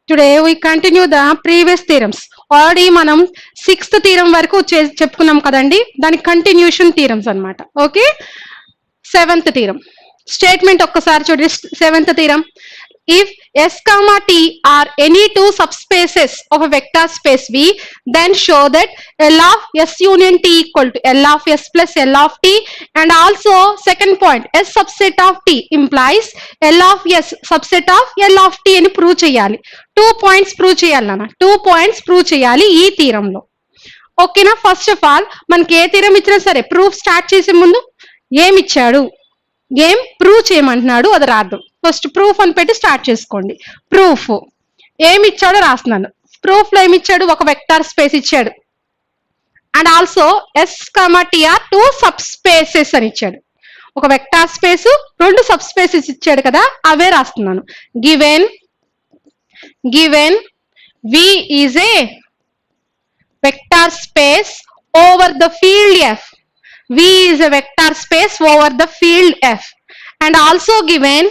Today we continue the previous theorems. Already మనం 6th theorem వరకు చెప్పుకున్నాం కదండి, దాని కంటిన్యూషన్ థీరమ్స్ అన్నమాట. ఓకే, 7th థీరం స్టేట్మెంట్ ఒక్కసారి చూడండి. 7th theorem, if S comma T are any two subspaces of a vector space V, then show that L of S union T equal to L of S plus L of T, and also second point, S subset of T implies L of S subset of L of T అని prove చేయాలి. 2 points prove చేయాలి నాన్న, 2 points prove చేయాలి ఈ థీరంలో. ఓకేనా? First of all మనకి ఏ theorem ఇచ్చినా సరే ప్రూఫ్ స్టార్ట్ చేసే ముందు ఏమిచ్చాడు, ఏం ప్రూవ్ చేయమంటున్నాడు అది రాద్దాం. ఫస్ట్ ప్రూఫ్ అని పెట్టి స్టార్ట్ చేసుకోండి. ప్రూఫ్ ఏమి ఇచ్చాడో రాస్తున్నాను. ప్రూఫ్ లో ఏమి ఇచ్చాడు, ఒక వెక్టార్ స్పేస్ ఇచ్చాడు, and also S comma T are 2 subspaces అని ఇచ్చాడు. ఒక వెక్టార్ స్పేస్ 2 సబ్ స్పేసెస్ ఇచ్చాడు కదా, అవే రాస్తున్నాను. Given V is a vector space over the field F. V is a vector space over the field F, and also given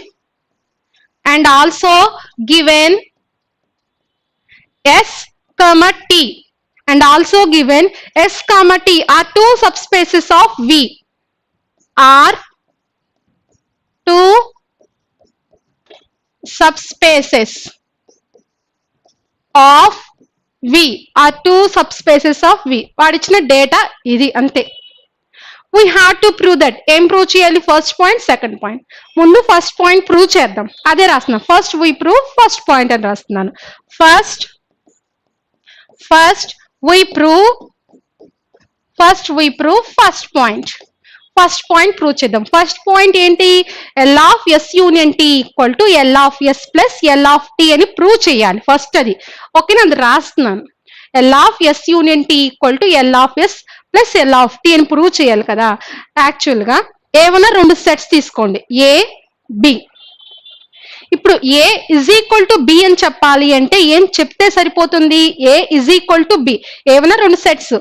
S comma T, and also given S comma T are 2 subspaces of V, are 2 subspaces of V, are 2 subspaces of V. వాడిచ్చిన data ఇది అంతే. We have to prove that. ఏం prove చేయాలి? First point, second point. ముందు first point prove చేద్దాం, అదే రాస్తున్నాను. First we prove first point అని రాస్తున్నాను. First we prove first point. First point prove చేద్దాం. ఫస్ట్ పాయింట్ ఏంటి? L of S union T equal to L of S plus L of T అని prove చేయాలి first అది. ఓకేనా? అది రాస్తున్నాను. L of S union T equal to L of S plus L of T అని prove చేయాలి కదా. Actual గా ఏమన్నా 2 సెట్స్ తీసుకోండి, A B. ఇప్పుడు A is equal to B అని చెప్పాలి అంటే ఏం చెప్తే సరిపోతుంది? A is equal to B. ఏమన్నా 2 sets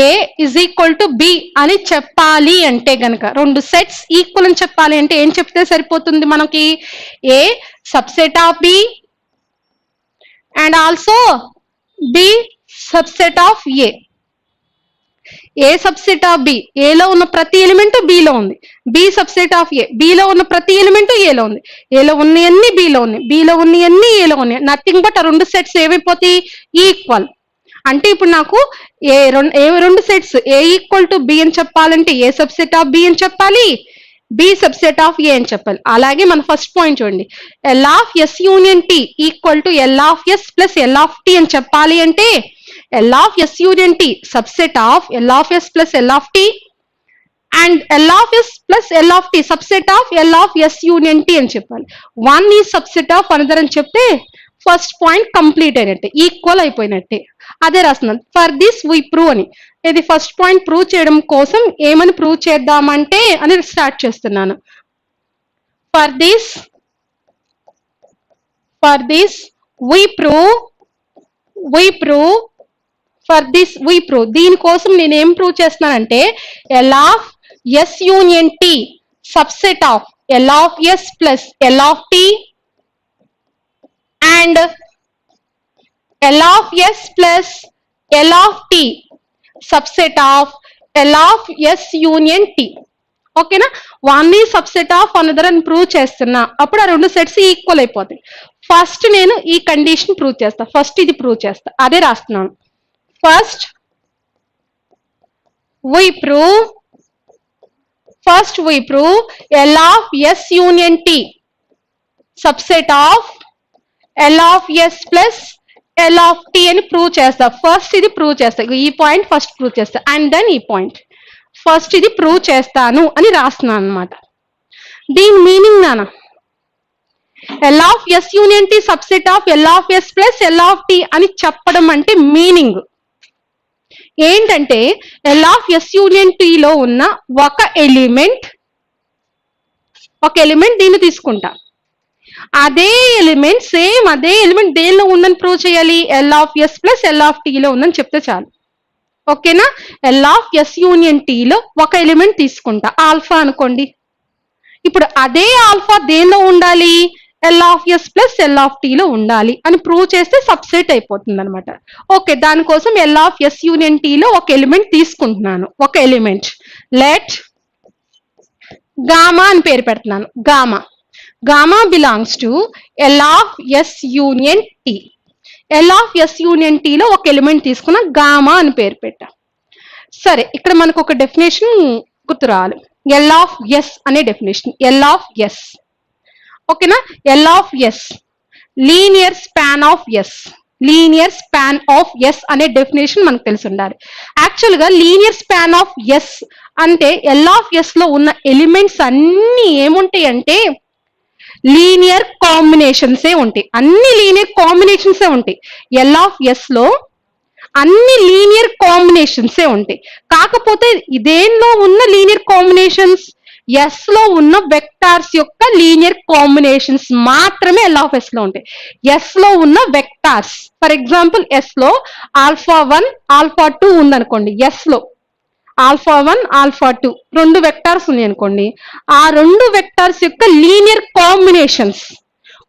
A is equal to B అని చెప్పాలి అంటే గనక, 2 సెట్స్ ఈక్వల్ అని చెప్పాలి అంటే ఏం చెప్తే సరిపోతుంది మనకి? A subset of B and also B subset of A. A subset of B, ఏలో ఉన్న ప్రతి ఎలిమెంట్ బిలో ఉంది. బి సబ్సెట్ ఆఫ్ ఏ, బిలో ఉన్న ప్రతి ఎలిమెంట్ ఏలో ఉంది. ఏలో ఉన్నవన్నీ బిలో ఉన్నాయి, బిలో ఉన్నవన్నీ ఏలో ఉన్నాయి. నథింగ్ బట్ ఆ 2 సెట్స్ ఏమైపోతాయి? ఈక్వల్. అంటే ఇప్పుడు నాకు ఏ 2 sets A equal to B అని చెప్పాలంటే ఏ సబ్సెట్ ఆఫ్ బి అని చెప్పాలి, బి సబ్సెట్ ఆఫ్ ఏ అని చెప్పాలి. అలాగే మన ఫస్ట్ పాయింట్ చూడండి, L of S union T equal to L of S plus L of T అని చెప్పాలి అంటే L of S union T subset of L of S plus L of T, and L of S plus L of T subset of L of S union T అని చెప్పాలి. 1 is subset of another అని చెప్తే first point complete అయినట్టే, equal అయిపోయినట్టే. అదే రాస్తున్నాను. For this we prove అని. ఇది ఫస్ట్ పాయింట్ ప్రూవ్ చేయడం కోసం ఏమని ప్రూవ్ చేద్దామంటే అని స్టార్ట్ చేస్తున్నాను. ఫర్ దిస్ వి ప్రూవ్ దీనికోసం నేను ఏం ప్రూవ్ చేస్తున్నానంటే L of S union T subset of L of S plus L of T and L of S plus L of T subset of L of S union T. ఓకేనా? 1 is subset of another అని prove చేస్తున్నా, అప్పుడు ఆ 2 sets equal అయిపోతాయి. First నేను ఈ condition prove చేస్తా, first ఇది ప్రూవ్ చేస్తా, అదే రాస్తున్నాను. First we prove L of S union T subset of L of S plus L of T అని ప్రూవ్ చేస్తా. ఫస్ట్ ఇది ప్రూవ్ చేస్తా, ఈ పాయింట్ ఫస్ట్ ప్రూవ్ చేస్తా, అండ్ దెన్ ఈ పాయింట్. ఫస్ట్ ఇది ప్రూవ్ చేస్తాను అని రాస్తున్నాను అనమాట. దీని మీనింగ్ నాన్న, L of S union T subset of L of S plus L of T అని చెప్పడం అంటే మీనింగ్ ఏంటంటే L of S union T లో ఉన్న ఒక ఎలిమెంట్ దీన్ని తీసుకుంటా, అదే ఎలిమెంట్ సేమ్ అదే ఎలిమెంట్ దేనిలో ఉందని ప్రూవ్ చేయాలి? L of S plus L of T లో ఉందని చెప్తే చాలు. ఓకేనా? L of S union T లో ఒక ఎలిమెంట్ తీసుకుంటా, ఆల్ఫా అనుకోండి. ఇప్పుడు అదే ఆల్ఫా దేనిలో ఉండాలి? L of S plus L of T లో ఉండాలి అని ప్రూవ్ చేస్తే సబ్సెట్ అయిపోతుంది అనమాట. ఓకే, దానికోసం L of S union T లో ఒక ఎలిమెంట్ తీసుకుంటున్నాను. ఒక ఎలిమెంట్ లెట్ గామా అని పేరు పెడుతున్నాను. Gamma gamma belongs to L of S union T. L of S union T లో ఒక ఎలిమెంట్ తీసుకున్నా, గామా అని పేరు పెట్టా. సరే, ఇక్కడ మనకు ఒక డెఫినేషన్ గుర్తు రావాలి. ఎల్ ఆఫ్ ఎస్ అనే డెఫినేషన్. ఎల్ ఆఫ్ ఎస్, ఓకేనా? L of S linear span of S. Linear span of S అనే డెఫినేషన్ మనకు తెలిసి ఉండాలి. యాక్చువల్ గా లీనియర్ స్పాన్ ఆఫ్ ఎస్ అంటే ఎల్ ఆఫ్ ఎస్ లో ఉన్న ఎలిమెంట్స్ అన్ని ఏముంటాయి అంటే లీనియర్ కాంబినేషన్సే ఉంటాయి. అన్ని లీనియర్ కాంబినేషన్సే ఉంటాయి. ఎల్ ఆఫ్ ఎస్ లో అన్ని లీనియర్ కాంబినేషన్సే ఉంటాయి. కాకపోతే ఇదేంలో ఉన్న లీనియర్ కాంబినేషన్స్, ఎస్ లో ఉన్న వెక్టార్స్ యొక్క లీనియర్ కాంబినేషన్స్ మాత్రమే ఎల్ ఆఫ్ ఎస్ లో ఉంటాయి. ఎస్ లో ఉన్న వెక్టార్స్, ఫర్ ఎగ్జాంపుల్ ఎస్ లో ఆల్ఫా 1 ఆల్ఫా 2 ఉందనుకోండి. ఎస్ లో ఆల్ఫా 1 ఆల్ఫా 2 రెండు వెక్టార్స్ ఉన్నాయి అనుకోండి. ఆ రెండు వెక్టార్స్ యొక్క లీనియర్ కాంబినేషన్స్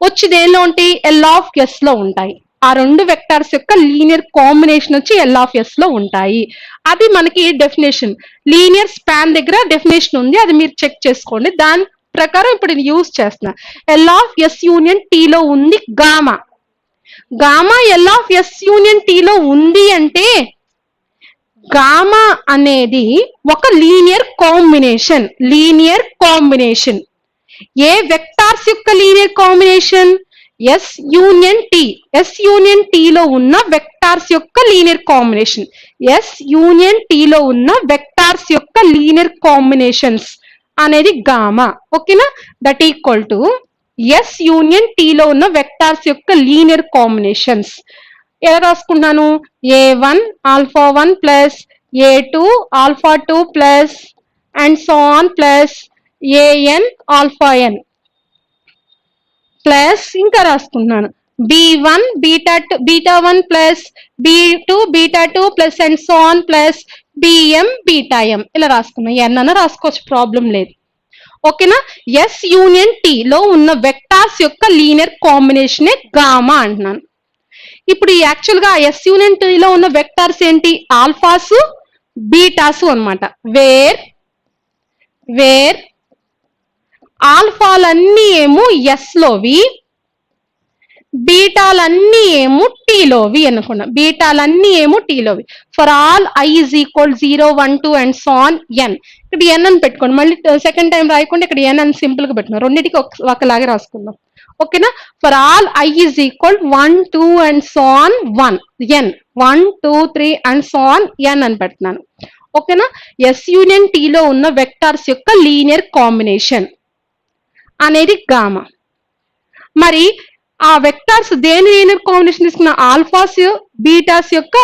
వచ్చి దేనిలో ఉంటాయి? ఎల్ ఆఫ్ ఎస్ లో ఉంటాయి. ఆ రెండు వెక్టార్స్ యొక్క లీనియర్ కాంబినేషన్ వచ్చి ఎల్ ఆఫ్ ఎస్ లో ఉంటాయి. అది మనకి డెఫినేషన్. లీనియర్ స్పాన్ దగ్గర డెఫినేషన్ ఉంది, అది మీరు చెక్ చేసుకోండి. దాని ప్రకారం ఇప్పుడు నేను యూజ్ చేస్తున్నా. L of S union T లో ఉంది gamma. Gamma L of S union T లో ఉంది అంటే గామా అనేది ఒక లీనియర్ కాంబినేషన్. లీనియర్ కాంబినేషన్ ఏ వెక్టార్స్ యొక్క linear combination? S union T. S union T లో ఉన్న వెక్టార్స్ యొక్క linear combination. S union T లో ఉన్న వెక్టార్స్ యొక్క లీనియర్ కాంబినేషన్స్ అనేది గామా. ఓకేనా? That equal to S union T లో ఉన్న వెక్టార్స్ యొక్క లీనియర్ కాంబినేషన్స్. ఎలా రాసుకున్నాను? A1 alpha 1 plus A2 alpha 2 plus and so on plus AN alpha n plus ఇంకా రాసుకుంటున్నాను B1 beta 1 plus B2 beta 2 plus and so on plus BM beta m. ఇలా రాసుకున్నాను. n అన్న రాసుకోవచ్చు, problem లేదు. ఓకేనా? S union T లో ఉన్న vectors యొక్క లీనియర్ కాంబినేషనే గామా అంటున్నాను. ఇప్పుడు యాక్చువల్ గా ఎస్ యూనియన్ టీ లో ఉన్న వెక్టార్స్ ఏంటి? ఆల్ఫాస్ బీటాస్ అన్నమాట. వేర్ ఆల్ఫాలన్నీ ఏమో ఎస్ లోవి, బీటాలన్నీ ఏమో టీలోవి అనుకున్నా. బీటాలన్నీ ఏమో టీలోవి. For all i is equal 0 1 2 and so on n. ఇక్కడ n అని పెట్టుకోండి. మళ్ళీ సెకండ్ టైం రాయకుండా ఇక్కడ n అని సింపుల్ గా పెట్టుకున్నాం. రెండింటికి ఒకలాగే రాసుకుందాం. ఓకేనా? For all i is equal 1 2 and so on 1 n 1 2 3 and so on n అని పెడుతున్నాను. ఓకేనా? ఎస్ యూనియన్ టీ లో ఉన్న వెక్టార్స్ యొక్క లీనియర్ కాంబినేషన్ అనేది గామా. మరి ఆ వెక్టార్స్ దేని లీనియర్ కాంబినేషన్ తీసుకున్న? ఆల్ఫాస్ బీటాస్ యొక్క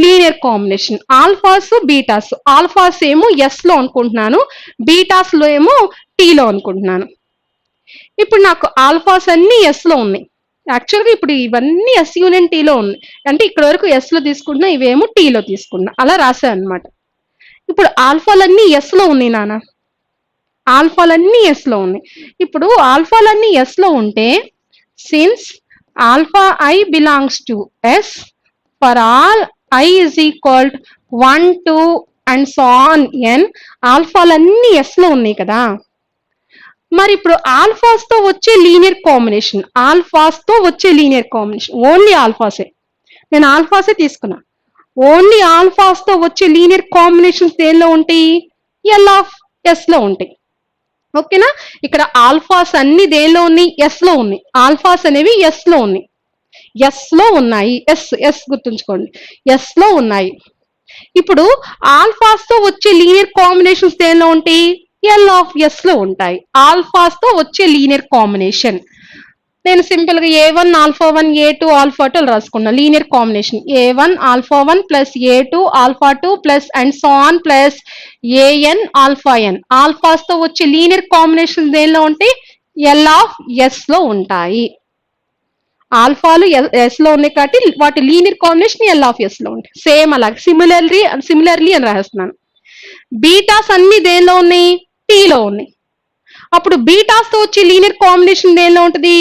లీనియర్ కాంబినేషన్. ఆల్ఫాస్ బీటాస్. ఆల్ఫాస్ ఏమో ఎస్ లో అనుకుంటున్నాను, బీటాస్ లో ఏమో టీ లో అనుకుంటున్నాను. ఇప్పుడు నాకు ఆల్ఫాస్ అన్ని ఎస్ లో ఉన్నాయి. యాక్చువల్గా ఇప్పుడు ఇవన్నీ ఎస్ యూనియన్ టీ లో ఉన్నాయి. అంటే ఇక్కడ వరకు ఎస్ లో తీసుకుంటున్నా, ఇవేమో టీ లో తీసుకున్నా. అలా రాశాను అనమాట. ఇప్పుడు ఆల్ఫాలన్నీ ఎస్ లో ఉన్నాయి నాన్న. ఆల్ఫాలన్నీ ఎస్ లో ఉన్నాయి. ఇప్పుడు ఆల్ఫాలన్నీ ఎస్ లో ఉంటే since alpha i belongs to S, for all i is equal 1 2 and so on n, ఆల్ఫాలన్నీ ఎస్ లో ఉన్నాయి కదా. మరి ఇప్పుడు ఆల్ఫాస్ తో వచ్చే లీనియర్ కాంబినేషన్, ఆల్ఫాస్ తో వచ్చే లీనియర్ కాంబినేషన్ ఓన్లీ ఆల్ఫాసే. నేను ఆల్ఫాసే తీసుకున్నా. ఓన్లీ ఆల్ఫాస్ తో వచ్చే లీనియర్ కాంబినేషన్స్ దేనిలో ఉంటాయి? ఎల్ ఆఫ్ ఎస్ లో ఉంటాయి. ఓకేనా? ఇక్కడ ఆల్ఫాస్ అన్ని దేనిలో ఉన్నాయి? ఎస్ లో ఉన్నాయి. ఆల్ఫాస్ అనేవి ఎస్ లో ఉన్నాయి. ఎస్ లో ఉన్నాయి. ఎస్ గుర్తుంచుకోండి, ఎస్ లో ఉన్నాయి. ఇప్పుడు ఆల్ఫాస్ తో వచ్చే లీనియర్ కాంబినేషన్స్ దేనిలో ఉంటాయి? ఎల్ ఆఫ్ ఎస్ లో ఉంటాయి. ఆల్ఫాస్ తో వచ్చే లీనియర్ కాంబినేషన్ నేను సింపుల్ గా A1 ఆల్ఫా 1 A2 ఆల్ఫా 2 రాసుకున్నా. Linear combination A1 alpha 1 plus A2 alpha 2 plus and so on plus AN alpha n. Alphas తో వచ్చే లీనియర్ కాంబినేషన్ దేనిలో ఉంటాయి? ఎల్ ఆఫ్ ఎస్ లో ఉంటాయి. ఆల్ఫాలు ఎస్ లో ఉన్నాయి కాబట్టి వాటి linear combination L of S లో ఉంటాయి. సేమ్ అలాగే సిమిలర్లీ అని రాస్తున్నాను. బీటాస్ అన్ని దేనిలో ఉన్నాయి? టీలో ఉన్నాయి. అప్పుడు బీటాస్ తో వచ్చే లీనియర్ కాంబినేషన్ దేనిలో ఉంటుంది?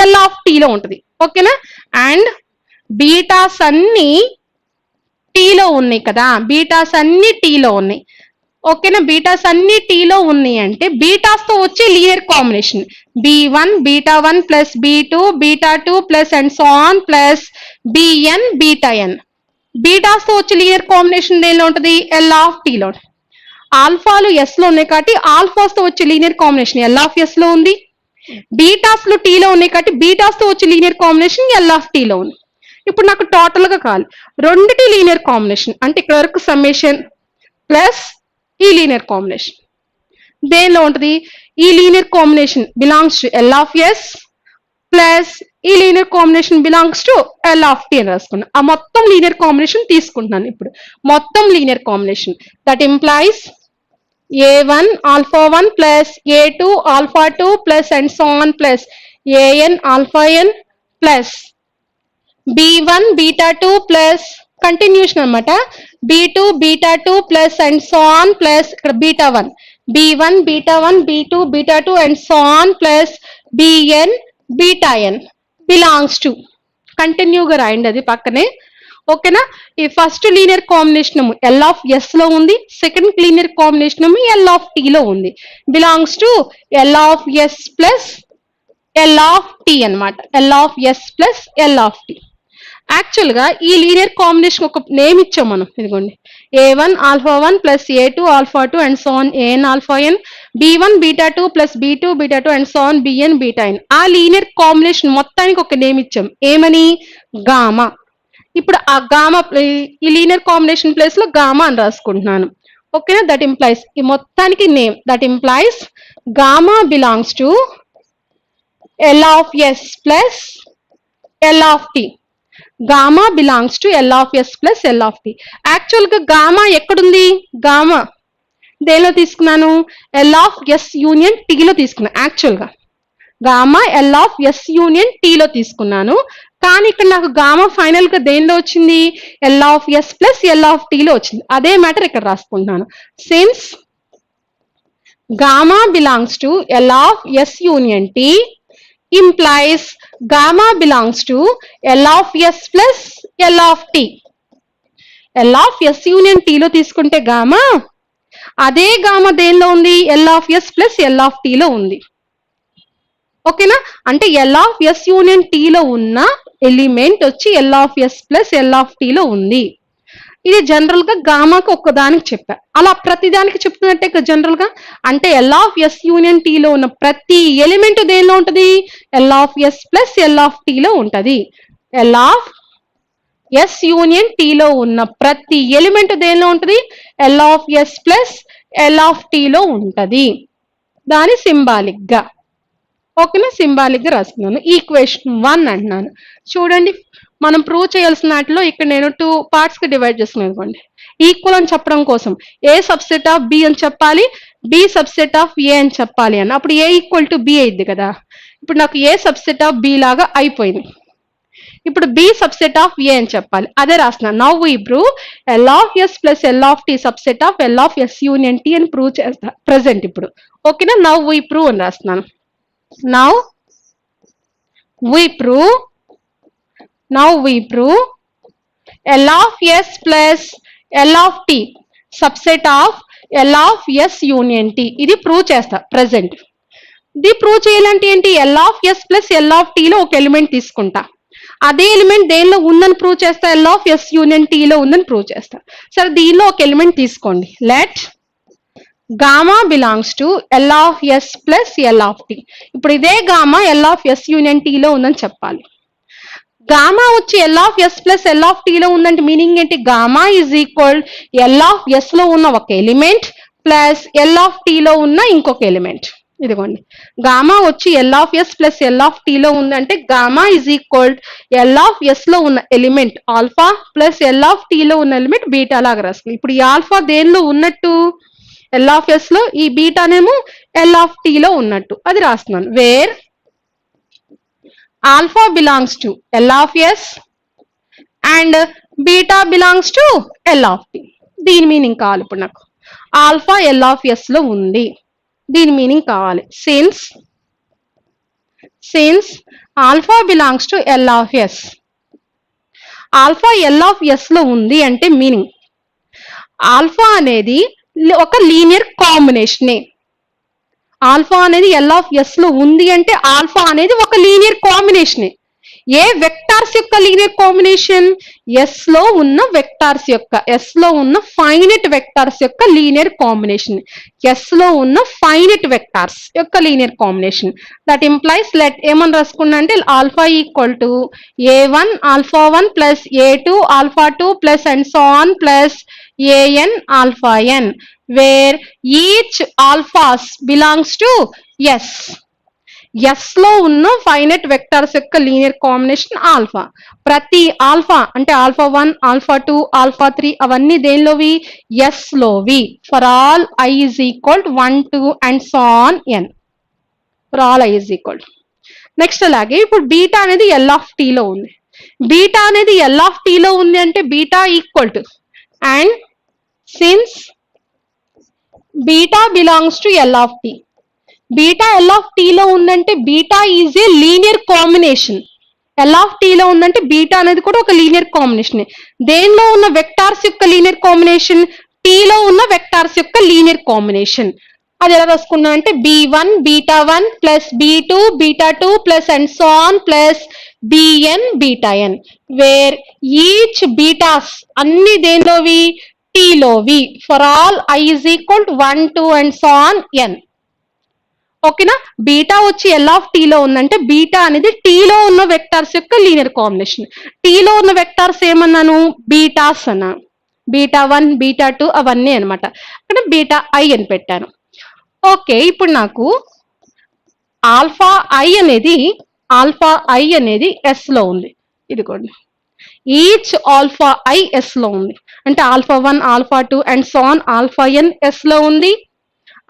ఎల్ ఆఫ్ టీలో ఉంటుంది. ఓకేనా? అండ్ బీటాస్ అన్ని టీలో ఉన్నాయి కదా, బీటాస్ అన్ని టీలో ఉన్నాయి. ఓకేనా? బీటాస్ అన్ని టీలో ఉన్నాయి అంటే బీటాస్ తో వచ్చే linear combination B1 β1 plus B2 β2 plus and so on plus BN βN. Betas తో వచ్చే లీనియర్ కాంబినేషన్ దేనిలో ఉంటుంది? ఎల్ ఆఫ్ టీలో. ఆల్ఫాలు ఎస్ లో ఉన్నాయి కాబట్టి ఆల్ఫాస్ తో వచ్చే linear combination L of S లో ఉంది. బీటాస్ లో టీలో ఉన్నాయి కాబట్టి బీటాస్ తో వచ్చే లీనియర్ కాంబినేషన్ ఎల్ ఆఫ్ టీలో ఉంది. ఇప్పుడు నాకు టోటల్ గా కావాలి రెండిటి లీనియర్ కాంబినేషన్, అంటే ఇక్కడ వరకు సమ్మేషన్ ప్లస్ ఈ లీనియర్ కాంబినేషన్ దేనిలో ఉంటుంది? ఈ linear combination belongs to L of S plus ఈ linear combination belongs to L of T అని రాసుకున్నాను. ఆ మొత్తం లీనియర్ కాంబినేషన్ తీసుకుంటున్నాను ఇప్పుడు. మొత్తం linear combination that implies A1 alpha 1 plus A2 alpha 2 plus and so on plus AN alpha n plus B1 beta 2 plus continuation అన్నమాట. B2 beta 2 plus and so on plus ఇక్కడ beta 1 B1 beta 1 B2 beta 2 and so on plus BN beta n belongs to కంటిన్యూగా రాయండి అది పక్కనే. ఓకేనా? ఈ first linear combination L of S లో ఉంది, second linear combination L of T లో ఉంది. Belongs to L of S plus L of T అనమాట. L of S plus L of T. Actual గా ఈ లీనియర్ కాంబినేషన్ ఒక name ఇచ్చాం మనం, ఇదిగోండి A1 alpha 1 plus A2 alpha 2 and so on AN alpha n B1 beta 2 plus B2 beta 2 and so on BN beta n. ఆ linear combination మొత్తానికి ఒక name ఇచ్చాం, ఏమని? గామా. ఇప్పుడు ఆ గామా ఈ లీనియర్ కాంబినేషన్ ప్లేస్ లో గామా అని రాసుకుంటున్నాను. ఓకేనా? దట్ ఇంప్లైస్ ఈ మొత్తానికి name that implies gamma belongs to L of S plus L of T. Gamma belongs to L of S plus L of T. Actual గా gamma ఎక్కడుంది? Gamma దేనిలో తీసుకున్నాను? ఎల్ ఆఫ్ ఎస్ యూనియన్ టీలో తీసుకున్నాను. Actual గా gamma L of S union టీలో తీసుకున్నాను, కానీ ఇక్కడ నాకు గామా ఫైనల్ గా దేనిలో వచ్చింది? L of S plus L of టీలో వచ్చింది. అదే మ్యాటర్ ఇక్కడ రాసుకుంటున్నాను. Since gamma belongs to L of S union T implies gamma belongs to L of S plus L of T. L of S union T లో తీసుకుంటే gamma, అదే gamma దేనిలో ఉంది? L of S plus L of T లో ఉంది. ఓకేనా? అంటే L of S union T లో ఉన్న ఎలిమెంట్ వచ్చి L of S plus L of T లో ఉంది. ఇది జనరల్ గా గామాకు ఒక్కదానికి చెప్పా, అలా ప్రతి దానికి చెప్తున్నట్టే ఇక్కడ జనరల్ గా. అంటే ఎల్ ఆఫ్ ఎస్ యూనియన్ టీలో ఉన్న ప్రతి ఎలిమెంట్ దేనిలో ఉంటది? L of S plus L of టీలో ఉంటది. ఎల్ ఆఫ్ ఎస్ యూనియన్ టీలో ఉన్న ప్రతి ఎలిమెంట్ దేనిలో ఉంటది? L of S plus L of టీలో ఉంటది. దాని సింబాలిక్ గా. ఓకేనా? సింబాలిక్ గా రాసుకున్నాను. ఈక్వేషన్ 1 అంటున్నాను. చూడండి, మనం ప్రూవ్ చేయాల్సిన వాటిలో ఇక్కడ నేను 2 పార్ట్స్ కి డివైడ్ చేస్తున్నాను. అనుకోండి, ఈక్వల్ అని చెప్పడం కోసం ఏ సబ్సెట్ ఆఫ్ బి అని చెప్పాలి, బి సబ్సెట్ ఆఫ్ ఏ అని చెప్పాలి అని. అప్పుడు ఏ ఈక్వల్ టు బి అయింది కదా. ఇప్పుడు నాకు ఏ సబ్సెట్ ఆఫ్ బి లాగా అయిపోయింది. ఇప్పుడు బి సబ్సెట్ ఆఫ్ ఏ అని చెప్పాలి, అదే రాస్తున్నాను. Now we prove L of S plus L of T subset of L of S union T అని ప్రూవ్ చేస్తా ప్రెసెంట్ ఇప్పుడు. ఓకేనా? నౌ వీ ప్రూవ్ అని రాస్తున్నాను. Now we prove L of S plus L of T subset of L of S union T. ఇది prove చేస్తా present. ఇది prove చేయాలంటే ఏంటి? L of S plus L of T లో ఒక ఎలిమెంట్ తీసుకుంటా, అదే ఎలిమెంట్ దేనిలో ఉందని ప్రూవ్ చేస్తా? L of S union T లో ఉందని ప్రూవ్ చేస్తా. సరే, దీనిలో ఒక ఎలిమెంట్ తీసుకోండి. Let gamma belongs to L of S plus L of T. ఇప్పుడు ఇదే gamma L of S union టీలో ఉందని చెప్పాలి. గామా వచ్చి L of S plus L of టీలో ఉందంటే మీనింగ్ ఏంటి? Gamma is equal L of S లో ఉన్న ఒక ఎలిమెంట్ ప్లస్ ఎల్ ఆఫ్ టీలో ఉన్న ఇంకొక ఎలిమెంట్. ఇదిగోండి, గామా వచ్చి L of S plus L of టీలో ఉందంటే gamma is equal L of S లో ఉన్న element alpha plus L of టీలో ఉన్న ఎలిమెంట్ బీటా లాగా రాసుకోండి. ఇప్పుడు ఈ ఆల్ఫా దేనిలో ఉన్నట్టు? ఎల్ ఆఫ్ ఎస్ లో, ఈ బీటానేమో ఎల్ ఆఫ్ టీలో ఉన్నట్టు, అది రాస్తున్నాను. Where alpha belongs to L of S and beta belongs to L of T. దీని మీనింగ్ కావాలి ఇప్పుడు నాకు. ఆల్ఫా ఎల్ ఆఫ్ ఎస్ లో ఉంది, దీని మీనింగ్ కావాలి. Since alpha belongs to L of S. Alpha L of S లో ఉంది అంటే మీనింగ్ ఆల్ఫా అనేది ఒక లీనియర్ కాంబినేషనే. ఆల్ఫా అనేది ఎల్ ఆఫ్ ఎస్ లో ఉంది అంటే ఆల్ఫా అనేది ఒక లీనియర్ కాంబినేషనే. ఏ వెక్టార్స్ యొక్క లీనియర్ కాంబినేషన్? ఎస్ లో ఉన్న వెక్టార్స్ యొక్క, ఎస్ లో ఉన్న ఫైనైట్ వెక్టార్స్ యొక్క లీనియర్ కాంబినేషన్. ఎస్ లో ఉన్న ఫైనైట్ వెక్టార్స్ యొక్క linear combination. That implies let ఏమని రాసుకున్నా అంటే alpha equal to A1 alpha 1 plus A2 alpha 2 plus and so on plus AN alpha n, where each alphas belongs to S. S లో ఉన్న finite vectors యొక్క linear combination alpha. ప్రతి alpha అంటే alpha 1 alpha 2 alpha 3 అవన్నీ దేనిలోవి? S లోవి. For all i is equal 1 2 and so on n. For all i is equal. Next అలాగే ఇప్పుడు బీటా అనేది ఎల్ ఆఫ్ టీ లో ఉంది. బీటా అనేది ఎల్ ఆఫ్ టీ లో ఉంది అంటే beta equal to and since beta belongs to L of T. Beta L of T లో ఉందంటే beta is a linear combination. L of T లో ఉందంటే బీటా అనేది కూడా ఒక లీనియర్ కాంబినేషన్. దేనిలో ఉన్న వెక్టార్స్ యొక్క లీనియర్ కాంబినేషన్? టీ లో ఉన్న వెక్టార్స్ యొక్క లీనియర్ కాంబినేషన్. అది ఎలా రాసుకున్నా అంటే B1 beta 1 plus B2 beta 2 plus and so on plus BN beta n, where each betas అన్ని దేనిలోవి? టీ లోవి. For all i is equal 1 2 and so on n. ఓకేనా? బీటా వచ్చి ఎల్ ఆఫ్ టీ లో ఉందంటే బీటా అనేది tea లో ఉన్న వెక్టార్స్ యొక్క లీనియర్ కాంబినేషన్. టీ లో ఉన్న వెక్టార్స్ ఏమన్నాను? బీటాస్ అన్నాను. బీటా 1 బీటా 2 అవన్నీ అనమాట. అక్కడ బీటా ఐ అని పెట్టాను. ఓకే, ఇప్పుడు నాకు ఆల్ఫా ఐ అనేది ఎస్ లో ఉంది. ఇదిగోండి, ఈచ్ ఆల్ఫా ఐ ఎస్ లో ఉంది. అంటే alpha 1 alpha 2 and so on alpha n S లో ఉంది.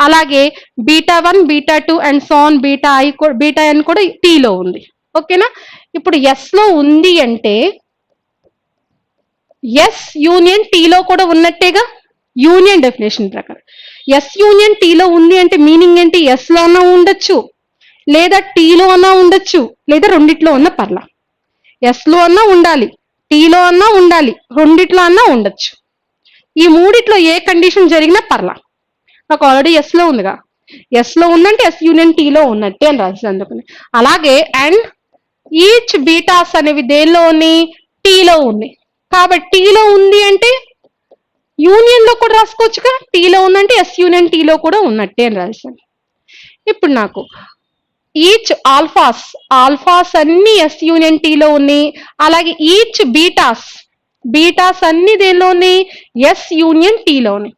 అలాగే beta 1 beta 2 and so on beta n కూడా టీ లో ఉంది. ఓకేనా? ఇప్పుడు ఎస్ లో ఉంది అంటే ఎస్ యూనియన్ టీ లో కూడా ఉన్నట్టేగా, యూనియన్ డెఫినేషన్ ప్రకారం. ఎస్ యూనియన్ టీ లో ఉంది అంటే మీనింగ్ ఏంటి? ఎస్ లో అన్నా ఉండొచ్చు, లేదా టీ లో అన్నా ఉండొచ్చు, లేదా రెండిట్లో ఉన్న పర్లా. ఎస్ లో అన్నా ఉండాలి, టీలో అన్నా ఉండాలి, రెండిట్లో అన్నా ఉండొచ్చు. ఈ మూడిట్లో ఏ కండిషన్ జరిగినా పర్లా. నాకు ఆల్రెడీ ఎస్ లో ఉందిగా, ఎస్ లో ఉందంటే ఎస్ యూనియన్ టీలో ఉన్నట్టే అని రాసి అందుకని. అలాగే అండ్ ఈచ్ బీటాస్ అనేవి దేనిలో ఉన్నాయి? టీలో ఉంది. కాబట్టి టీలో ఉంది అంటే యూనియన్ లో కూడా రాసుకోవచ్చుగా. టీలో ఉందంటే ఎస్ యూనియన్ టీలో కూడా ఉన్నట్టే అని రాశాను. ఇప్పుడు నాకు ఈచ్ ఆల్ఫాస్ అన్ని ఎస్ యూనియన్ టీలో ఉన్నాయి. అలాగే ఈచ్ బీటాస్ అన్ని దేనిలో ఉన్నాయి? ఎస్ యూనియన్ టీలో ఉన్నాయి.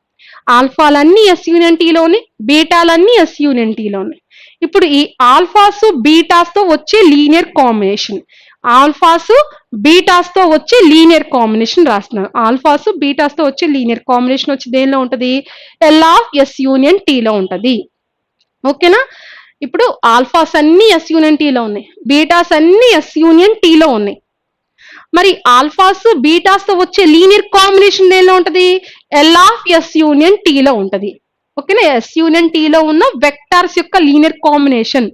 ఆల్ఫాలన్నీ ఎస్ యూనియన్ టీలో ఉన్నాయి, బీటాలన్నీ ఎస్ యూనియన్ టీలో ఉన్నాయి. ఇప్పుడు ఈ ఆల్ఫాస్ బీటాస్ తో వచ్చే లీనియర్ కాంబినేషన్, ఆల్ఫాస్ బీటాస్ తో వచ్చే లీనియర్ కాంబినేషన్ రాస్తున్నాను. ఆల్ఫాస్ బీటాస్ తో వచ్చే లీనియర్ కాంబినేషన్ వచ్చి దేనిలో ఉంటది? ఎల్ ఆఫ్ ఎస్ యూనియన్ టీలో ఉంటది. ఓకేనా? ఇప్పుడు ఆల్ఫాస్ అన్ని ఎస్ యూనియన్ టీలో ఉన్నాయి, బీటాస్ అన్ని ఎస్ యూనియన్ టీలో ఉన్నాయి. మరి ఆల్ఫాస్ బీటాస్ తో వచ్చే లీనియర్ కాంబినేషన్ దేనిలో ఉంటది? ఎల్ ఆఫ్ ఎస్ యూనియన్ టీలో ఉంటది. ఓకేనా? ఎస్ యూనియన్ టీలో ఉన్న వెక్టార్స్ యొక్క linear combination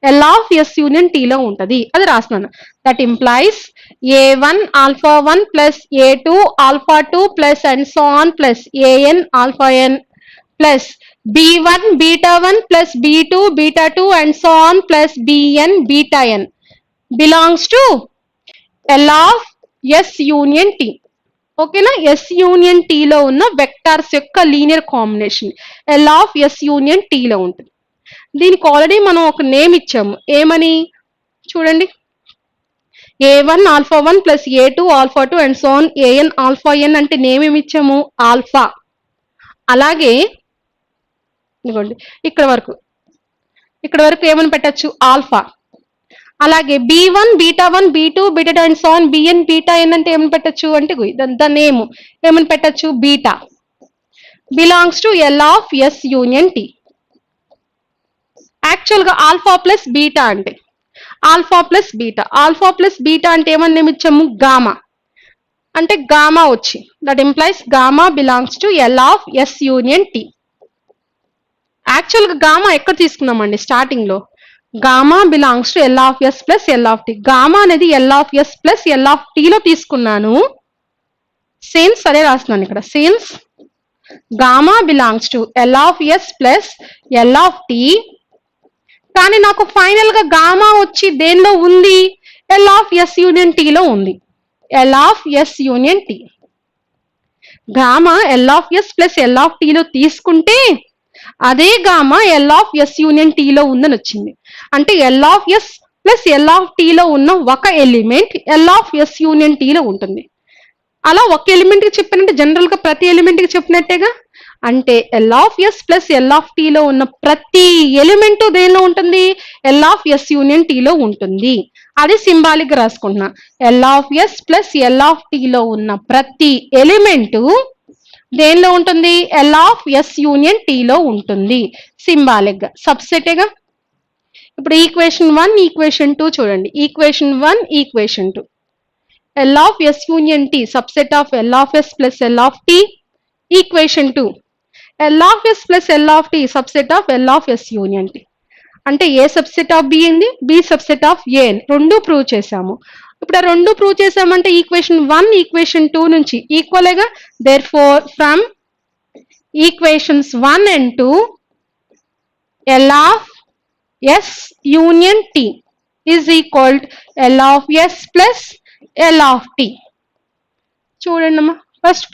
L of S union టీలో ఉంటది. అది రాస్తున్నాను. That implies A1 alpha 1 plus A2 alpha 2 plus and so on plus AN alpha n plus B1 beta 1 plus B2 beta 2 and so on plus BN beta n belongs to L of S union T. ఓకేనా? S union టీలో ఉన్న vectors యొక్క linear combination L of S union టీలో ఉంటుంది. దీనికి already మనం ఒక name ఇచ్చాము. ఏమని చూడండి, A1 alpha 1 plus A2 alpha 2 and so on AN alpha n అంటే నేమ్ ఏమి ఇచ్చాము? ఆల్ఫా. అలాగే ఇదిగోండి ఇక్కడ వరకు ఏమని పెట్టచ్చు? ఆల్ఫా. అలాగే B1 beta 1 B2 beta 2 and so on BN beta n అంటే ఏమని పెట్టచ్చు అంటే ద నేమ్ ఏమని పెట్టచ్చు? Beta. Belongs to L of S union T. Actual గా ఆల్ఫా ప్లస్ బీటా అంటే ఏమని నేమ్ ఇచ్చాము? గామా. అంటే గామా వచ్చి that implies gamma belongs to L of S union T. Actual గా గామా ఎక్కడ తీసుకున్నామండి? స్టార్టింగ్ లో gamma belongs to L of S plus L of T. Gamma అనేది L of S plus L of టీలో తీసుకున్నాను. Since అదే రాస్తున్నాను ఇక్కడ. Since gamma belongs to L of S plus L of T, కానీ నాకు ఫైనల్ గా గామా వచ్చి దేనిలో ఉంది? ఎల్ ఆఫ్ ఎస్ యూనియన్ టీలో ఉంది. L of S union T. Gamma L of S plus L of టీలో తీసుకుంటే అదే gamma L of S union టీలో ఉందని వచ్చింది. అంటే L of S plus L of టీలో ఉన్న ఒక element L of S union టీలో ఉంటుంది. అలా ఒక ఎలిమెంట్ కి చెప్పినట్టే జనరల్ గా ప్రతి ఎలిమెంట్ కి చెప్పినట్టేగా. అంటే L of S plus L of టీలో ఉన్న ప్రతి ఎలిమెంట్ దేనిలో ఉంటుంది? ఎల్ ఆఫ్ ఎస్ యూనియన్ టీలో ఉంటుంది. అది సింబాలిక్ గా రాసుకుంటున్నా. L of S plus L of టీలో ఉన్న ప్రతి ఎలిమెంట్ దేనిలో ఉంటుంది? ఎల్ ఆఫ్ ఎస్ యూనియన్ టీలో ఉంటుంది. సింబాలిక్ గా సబ్సెటేగా. ఇప్పుడు ఈక్వేషన్ 1 ఈక్వేషన్ 2 చూడండి. Equation 1 equation 2 L of S union T subset of L of S plus L of T. Equation 2 L of S plus L of T subset of L of S union T. అంటే A subset of B ఏంది? B subset of A. రెండు prove చేసాము. ఇప్పుడు ఆ రెండు prove చేసామంటే equation 1 equation 2 నుంచి ఈక్వల్గా. Therefore from equations 1 and 2 L of S union T is equal L of S plus L of T. చూడండి అమ్మా, ఫస్ట్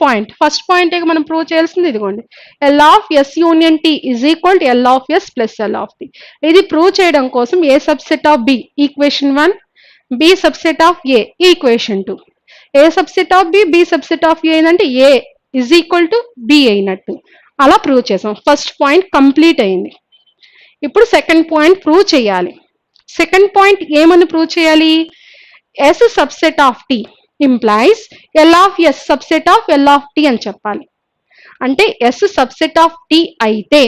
పాయింట్ మనం ప్రూవ్ చేయాల్సింది ఇదిగోండి. L of S union T is equal to L of S plus L of T. ఇది prove చేయడం కోసం A subset of B equation 1, B subset of A equation 2. A subset of B, B subset of A ఏంటంటే A is equal to B అయినట్టు. అలా prove చేసాం. First point complete అయింది. ఇప్పుడు second point prove చేయాలి. Second point ఏమని prove చేయాలి? S subset of T implies L of S subset of L of T అని చెప్పాలి. అంటే ఎస్ సబ్సెట్ ఆఫ్ టీ అయితే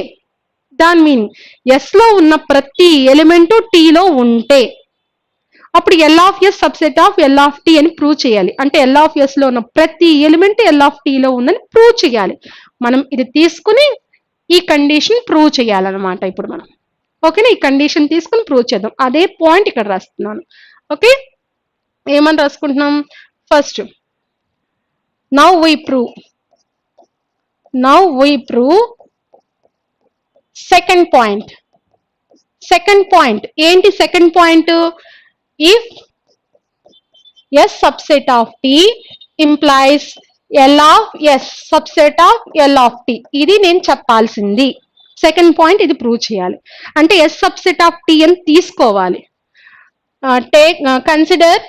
దాని మీనింగ్ ఎస్ లో ఉన్న ప్రతి ఎలిమెంటు టీలో ఉంటే అప్పుడు L of S subset of L of T అని ప్రూవ్ చేయాలి. అంటే ఎల్ ఆఫ్ ఎస్ లో ఉన్న ప్రతి ఎలిమెంట్ ఎల్ ఆఫ్ టీలో ఉందని ప్రూవ్ చేయాలి. మనం ఇది తీసుకుని ఈ కండిషన్ ప్రూవ్ చేయాలన్నమాట. ఇప్పుడు మనం ఓకేనా, ఈ కండిషన్ తీసుకుని ప్రూవ్ చేద్దాం. అదే పాయింట్ ఇక్కడ రాస్తున్నాను. ఓకే, ఏమని రాసుకుంటున్నాం? First now we prove second point ఏంటి? Second point if S subset of T implies L of S subset of L of T. ఇది నేను చెప్పాల్సింది. సెకండ్ పాయింట్ ఇది ప్రూవ్ చేయాలి. అంటే ఎస్ సబ్సెట్ ఆఫ్ టీ అని తీసుకోవాలి. Consider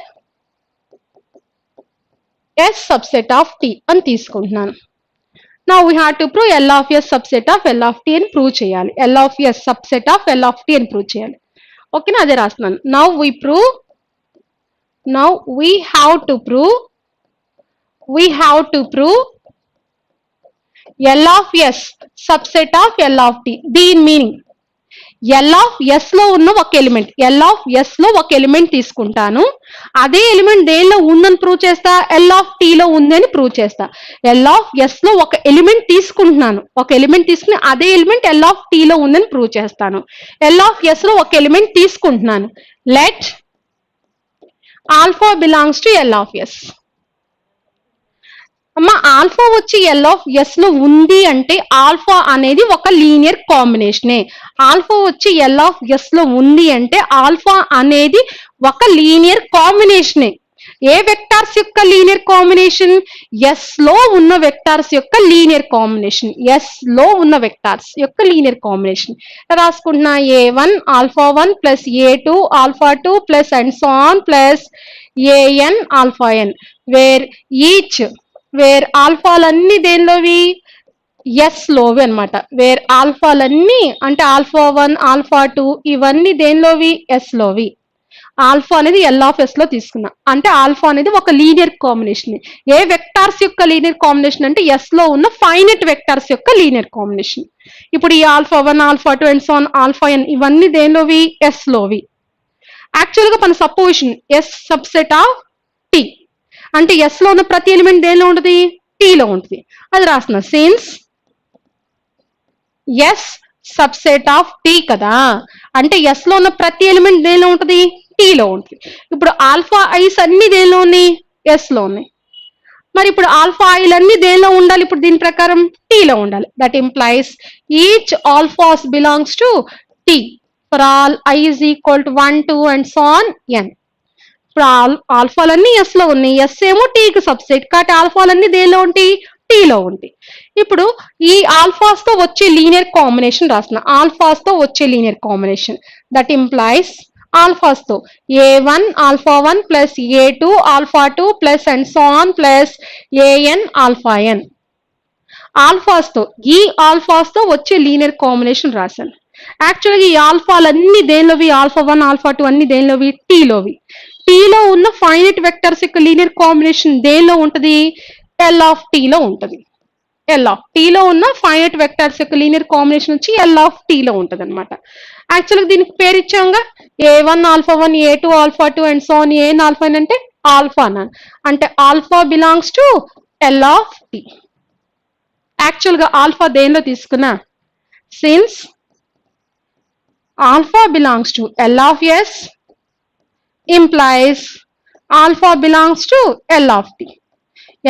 S subset of T అని తీసుకుంటున్నాను. Now we have to prove L of S subset of L of T అని ప్రూవ్ చేయాలి. L of S subset of L of T అని prove చేయాలి. ఓకేనా, అదే రాస్తున్నాను. Now we have to prove L of S subset of L of T. దీని meaning L of S లో ఉన్న ఒక ఎలిమెంట్, ఎల్ ఆఫ్ ఎస్ లో ఒక ఎలిమెంట్ తీసుకుంటాను. అదే ఎలిమెంట్ దేనిలో ఉందని ప్రూవ్ చేస్తా? ఎల్ ఆఫ్ టీ లో ఉంది అని ప్రూవ్ చేస్తా. ఎల్ ఆఫ్ ఎస్ లో ఒక ఎలిమెంట్ తీసుకుంటున్నాను. ఒక ఎలిమెంట్ తీసుకుని అదే ఎలిమెంట్ ఎల్ ఆఫ్ టీ లో ఉందని ప్రూవ్ చేస్తాను. ఎల్ ఆఫ్ ఎస్ లో ఒక ఎలిమెంట్ తీసుకుంటున్నాను. Let alpha belongs to L of S. అమ్మ, ఆల్ఫా వచ్చి ఎల్ ఆఫ్ ఎస్ లో ఉంది అంటే ఆల్ఫా అనేది ఒక లీనియర్ కాంబినేషనే. ఆల్ఫా వచ్చి ఎల్ ఆఫ్ ఎస్ లో ఉంది అంటే ఆల్ఫా అనేది ఒక లీనియర్ కాంబినేషనే. ఏ వెక్టార్స్ యొక్క లీనియర్ కాంబినేషన్? ఎస్ లో ఉన్న వెక్టార్స్ యొక్క లీనియర్ కాంబినేషన్. ఎస్ లో ఉన్న వెక్టార్స్ యొక్క లీనియర్ కాంబినేషన్ రాసుకుంటున్నా. A1 alpha 1 plus A2 alpha 2 plus and so on plus AN alpha n, where ఆల్ఫాలన్నీ దేనిలోవి? ఎస్ లోవి అనమాట. వేర్ ఆల్ఫాలన్నీ అంటే ఆల్ఫా 1 ఆల్ఫా 2 ఇవన్నీ దేనిలోవి? ఎస్ లోవి. ఆల్ఫా అనేది ఎల్ ఆఫ్ ఎస్ లో తీసుకున్నా. అంటే ఆల్ఫా అనేది ఒక లీనియర్ కాంబినేషన్. ఏ వెక్టార్స్ యొక్క లీనియర్ కాంబినేషన్ అంటే ఎస్ లో ఉన్న ఫైనైట్ వెక్టార్స్ యొక్క లీనియర్ కాంబినేషన్. ఇప్పుడు ఈ alpha 1 alpha 2 and so on alpha n ఇవన్నీ దేనిలోవి? ఎస్ లోవి. యాక్చువల్ గా మన supposition S subset of T అంటే ఎస్ లో ఉన్న ప్రతి ఎలిమెంట్ దేనిలో ఉంటుంది? టీలో ఉంటుంది. అది రాస్తున్నా. Since S subset of T కదా, అంటే ఎస్ లో ఉన్న ప్రతి ఎలిమెంట్ దేనిలో ఉంటుంది, టీలో ఉంటుంది. ఇప్పుడు ఆల్ఫా ఐస్ అన్ని దేనిలో ఉన్నాయి, ఎస్ లో ఉన్నాయి. మరి ఇప్పుడు ఆల్ఫా ఐలు అన్ని దేనిలో ఉండాలి, ఇప్పుడు దీని ప్రకారం టీలో ఉండాలి. That implies each alphas belongs to T for all i is equal to 1 2 and so on n. ఇప్పుడు ఆల్ఫాలన్నీ ఎస్ లో ఉన్నాయి, ఎస్ ఏమో టీకి సబ్సెట్ కాబట్టి ఆల్ఫాలన్నీ దేనిలో ఉంటాయి, టీలో ఉంటాయి. ఇప్పుడు ఈ ఆల్ఫాస్ తో వచ్చే లీనియర్ కాంబినేషన్ రాస్తున్నా, ఆల్ఫాస్ తో వచ్చే లీనియర్ కాంబినేషన్ దట్ ఇంప్లైస్ ఆల్ఫాస్ తో a1 alpha 1 plus a2 alpha 2 plus and so on plus an alpha n. Alphas తో ఈ ఆల్ఫాస్ తో వచ్చే లీనియర్ కాంబినేషన్ రాశాను. యాక్చువల్గా ఈ ఆల్ఫాలన్నీ దేనిలోవి, ఆల్ఫా 1 ఆల్ఫా 2 అన్ని దేనిలోవి, టీలోవి. టీలో ఉన్న ఫైనైట్ వెక్టర్స్ యొక్క లీనియర్ కాంబినేషన్ దేనిలో ఉంటుంది, ఎల్ ఆఫ్ టీలో ఉంటుంది. ఎల్ ఆఫ్ టీలో ఉన్న ఫైనైట్ వెక్టర్స్ యొక్క లీనియర్ కాంబినేషన్ వచ్చి ఎల్ ఆఫ్ టీలో ఉంటుంది అనమాట. యాక్చువల్గా దీనికి పేరు ఇచ్చాంగా, a1 alpha 1 a2 alpha 2 and so on an alpha n అంటే ఆల్ఫా అన్నాను, అంటే alpha belongs to L of T. యాక్చువల్గా ఆల్ఫా దేనిలో తీసుకున్నా, since alpha belongs to L of S implies alpha belongs to L of T.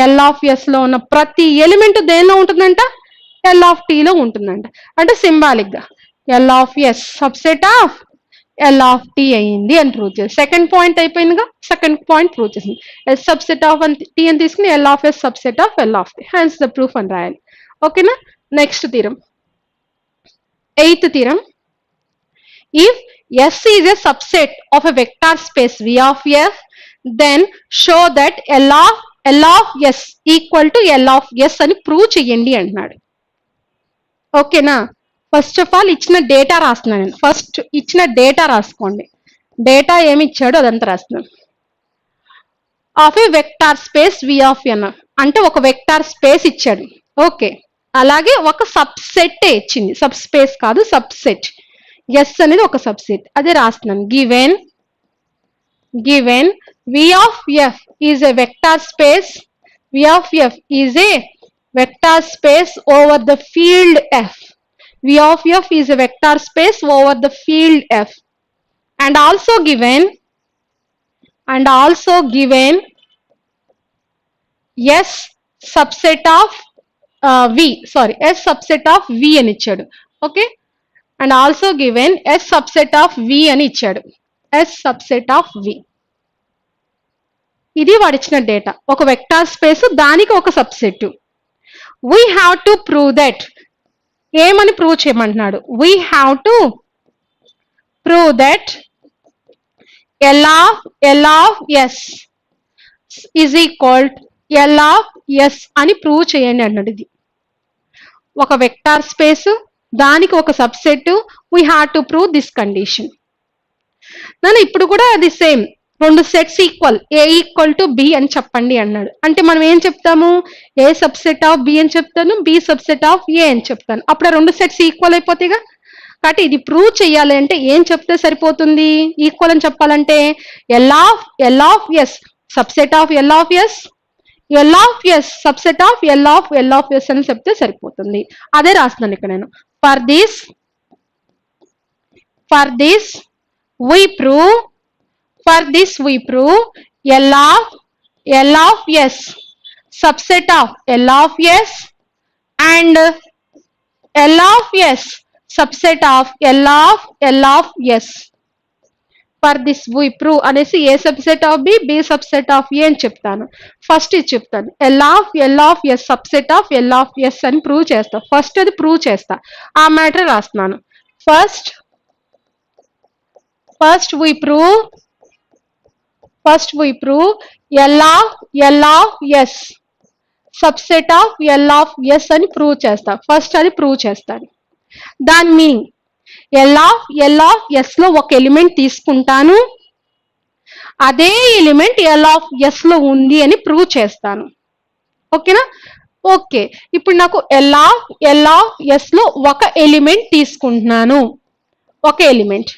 L of S లో ఉన్న ప్రతి element దేనిలో ఉంటుందంట, L of T లో ఉంటుందంట. అంటే సింబాలిక్ గా L of S subset of L of T అయింది అని ప్రూవ్ చేసి, సెకండ్ పాయింట్ అయిపోయిందిగా, సెకండ్ పాయింట్ ప్రూవ్ చేసింది. S సబ్సెట్ ఆఫ్ T అని తీసుకుని L of S subset of L of T, hence the proof అని రాయాలి. ఓకేనా. Next theorem, eighth theorem. If S is a subset of a vector space V of F, then show that L of S equal to L of S అని prove చేయండి అంటున్నాడు. ఓకేనా. First of all ఇచ్చిన data రాస్తున్నాను నేను, first ఇచ్చిన data రాసుకోండి. Data ఏమి ఇచ్చాడో అదంతా రాస్తున్నాను. Of A vector space V of N అంటే ఒక వెక్టార్ స్పేస్ ఇచ్చాడు. ఓకే, అలాగే ఒక సబ్సెట్ ఇచ్చింది, సబ్ స్పేస్ కాదు సబ్సెట్. ఎస్ అనేది ఒక సబ్సెట్, అదే రాస్తున్నాను. Given V of F is a vector space, V of F is a vector space over the field F. V of F is a vector space over the field F, and also given S subset of S subset of V అని ఇచ్చాడు. Okay, and also given S subset of V అని ఇచ్చాడు, yes subset of వి. ఇది వాడు ఇచ్చిన data, ఒక vector space దానికి ఒక subset. We have to prove that, ఏమని ప్రూవ్ చేయమంటున్నాడు, we have to prove that L of S is equal L of S అని ప్రూవ్ చేయండి అన్నాడు. ఇది ఒక వెక్టార్ స్పేస్ దానికి ఒక subset, we have to prove this condition. నన్ను ఇప్పుడు కూడా అది సేమ్, రెండు sets equal, A equal to B అని చెప్పండి అన్నాడు. అంటే మనం ఏం చెప్తాము, ఏ సబ్సెట్ ఆఫ్ బి అని చెప్తాను, బి సబ్సెట్ ఆఫ్ ఏ అని చెప్తాను. అప్పుడు రెండు సెట్స్ ఈక్వల్ అయిపోతాయిగా. కాబట్టి ఇది ప్రూవ్ చేయాలి అంటే ఏం చెప్తే సరిపోతుంది, ఈక్వల్ అని చెప్పాలంటే L of S subset of L of S, L of S subset of L of S అని చెప్తే సరిపోతుంది. అదే రాస్తున్నాను ఇక్కడ నేను. For this we prove L of S subset of L of S and L of S subset of L of S. For this we prove అనేసి A subset of B subset of A అని చెప్తాను. First ఇది చెప్తాను, L of S subset of L of S అని prove చేస్తా. First అది prove చేస్తా, ఆ మ్యాటర్ రాస్తున్నాను. First we prove L of S subset of L of S అని ప్రూవ్ చేస్తా. ఫస్ట్ అది ప్రూవ్ చేస్తాను. దాని మీనింగ్ ఎల్ ఆఫ్ ఎస్ లో ఒక ఎలిమెంట్ తీసుకుంటాను, అదే ఎలిమెంట్ ఎల్ ఆఫ్ ఎస్ లో ఉంది అని ప్రూవ్ చేస్తాను. ఓకేనా. ఓకే, ఇప్పుడు నాకు ఎల్ ఆఫ్ ఎస్ లో ఒక ఎలిమెంట్ తీసుకుంటున్నాను, ఒక element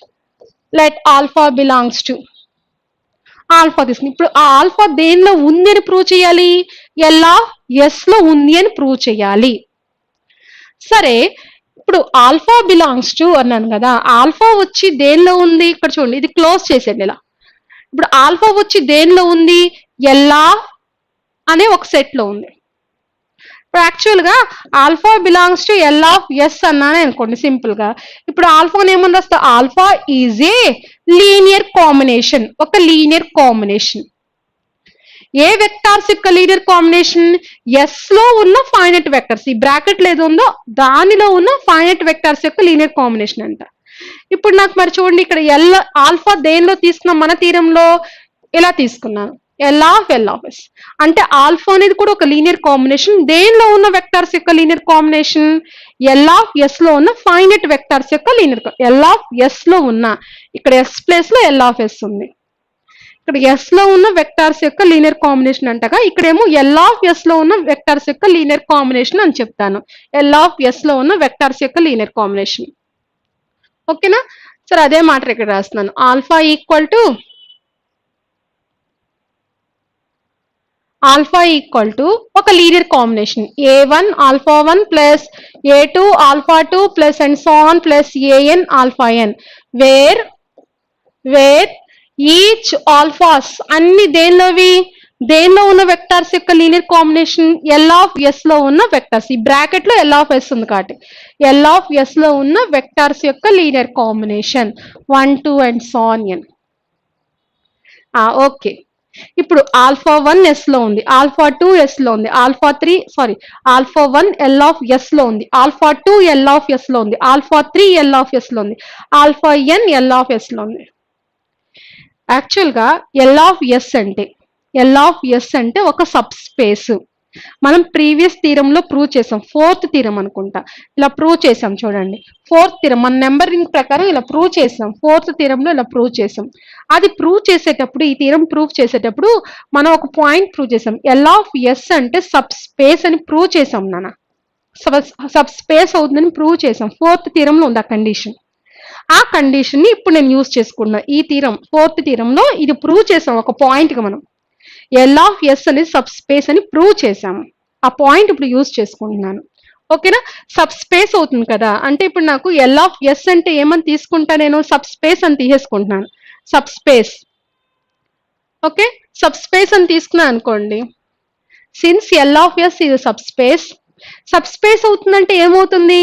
let alpha belongs to alpha తీసుకుని, ఇప్పుడు ఆ ఆల్ఫా దేనిలో ఉంది అని ప్రూవ్ చేయాలి, ఎల్ ఆఫ్ ఎస్ లో ఉంది అని ప్రూవ్ చేయాలి. సరే, ఇప్పుడు ఆల్ఫా బిలాంగ్స్ టు అన్నాను కదా, ఆల్ఫా వచ్చి దేనిలో ఉంది ఇక్కడ చూడండి, ఇది క్లోజ్ చేసేయండి ఇలా. ఇప్పుడు ఆల్ఫా వచ్చి దేనిలో ఉంది, ఎల్లా అనే ఒక సెట్ లో ఉంది. ఇప్పుడు యాక్చువల్ గా alpha belongs to L of S అన్నానే అనుకోండి సింపుల్ గా. ఇప్పుడు ఆల్ఫాని ఏమని రాస్తా, alpha is a linear combination, ఒక లీనియర్ కాంబినేషన్. ఏ వెక్టార్స్ యొక్క లీనియర్ కాంబినేషన్, ఎస్ లో ఉన్న ఫైనైట్ వెక్టర్స్, ఈ బ్రాకెట్ ఏదో ఉందో దానిలో ఉన్న ఫైనైట్ వెక్టర్స్ యొక్క లీనియర్ కాంబినేషన్ అంట. ఇప్పుడు నాకు మరి చూడండి ఇక్కడ ఎల్ ఆల్ఫా దేనిలో తీసుకున్నాం, మన తీరంలో ఇలా తీసుకున్నాను, ఎల్ ఆఫ్ ఎస్ అంటే ఆల్ఫా అనేది కూడా ఒక లీనియర్ కాంబినేషన్. దేనిలో ఉన్న వెక్టార్స్ యొక్క linear combination, L of S లో ఉన్న ఫైనైట్ వెక్టార్స్ యొక్క లీనియర్, ఎల్ ఆఫ్ ఎస్ లో ఉన్న, ఇక్కడ ఎస్ ప్లేస్ లో ఎల్ ఆఫ్ ఎస్ ఉంది, ఇక్కడ ఎస్ లో ఉన్న వెక్టార్స్ యొక్క లీనియర్ కాంబినేషన్ అంటగా, ఇక్కడేమో ఎల్ ఆఫ్ ఎస్ లో ఉన్న వెక్టార్స్ యొక్క లీనియర్ కాంబినేషన్ అని చెప్తాను. ఎల్ ఆఫ్ ఎస్ లో ఉన్న వెక్టార్స్ యొక్క లీనియర్ కాంబినేషన్. ఓకేనా, సరే అదే మాట ఇక్కడ రాస్తున్నాను. ఆల్ఫా ఈక్వల్ టు ఒక linear combination a1 alpha 1 plus a2 alpha 2 plus and so on plus an alpha n, where each alphas అన్ని దేనిలో ఉన్న వెక్టార్స్ యొక్క linear combination, L of S లో ఉన్న వెక్టార్స్, ఈ బ్రాకెట్ లో ఎల్ ఆఫ్ ఎస్ ఉంది కాబట్టి ఎల్ ఆఫ్ ఎస్ లో ఉన్న వెక్టార్స్ యొక్క linear combination 1 2 and so on n. Okay, ఇప్పుడు ఆల్ఫా 1 ఎస్ లో ఉంది, ఆల్ఫా 2 ఎస్ లో ఉంది, ఆల్ఫా 1 ఎల్ ఆఫ్ ఎస్ లో ఉంది, ఆల్ఫా 2 ఎల్ ఆఫ్ ఎస్ లో ఉంది, ఆల్ఫా 3 ఎల్ ఆఫ్ ఎస్ లో ఉంది, alpha n L of S లో ఉంది. యాక్చువల్ గా ఎల్ ఆఫ్ ఎస్ అంటే ఒక సబ్ స్పేస్. మనం ప్రీవియస్ థీరంలో ప్రూవ్ చేసాం, ఫోర్త్ థీరం అనుకుంటా, ఇలా ప్రూవ్ చేసాం చూడండి. ఫోర్త్ థీరం మన నెంబరింగ్ ప్రకారం ఇలా ప్రూవ్ చేసాం, ఫోర్త్ థీరంలో ఇలా ప్రూవ్ చేసాం. అది ప్రూవ్ చేసేటప్పుడు, ఈ థీరం ప్రూవ్ చేసేటప్పుడు మనం ఒక పాయింట్ ప్రూవ్ చేసాం, ఎల్ ఆఫ్ ఎస్ అంటే సబ్ స్పేస్ అని ప్రూవ్ చేసాం నాన్న. సబ్ స్పేస్ అవుతుందని ప్రూవ్ చేసాం, ఫోర్త్ థీరంలో ఉంది ఆ కండిషన్. ఆ కండిషన్ ని ఇప్పుడు నేను యూజ్ చేసుకున్నా. ఈ థీరం ఫోర్త్ థీరంలో ఇది ప్రూవ్ చేసాం, ఒక పాయింట్ గా మనం ఎల్ ఆఫ్ ఎస్ అనేది సబ్ స్పేస్ అని ప్రూవ్ చేసాము. ఆ పాయింట్ ఇప్పుడు యూజ్ చేసుకుంటున్నాను. ఓకేనా, సబ్ స్పేస్ అవుతుంది కదా, అంటే ఇప్పుడు నాకు ఎల్ ఆఫ్ ఎస్ అంటే ఏమని తీసుకుంటా, నేను సబ్ స్పేస్ అని తీసేసుకుంటున్నాను. Subspace, okay, subspace అని తీసుకున్నాను అనుకోండి. సిన్స్ ఎల్ ఆఫ్ ఎస్ ఇది సబ్ స్పేస్ అవుతుందంటే ఏమవుతుంది,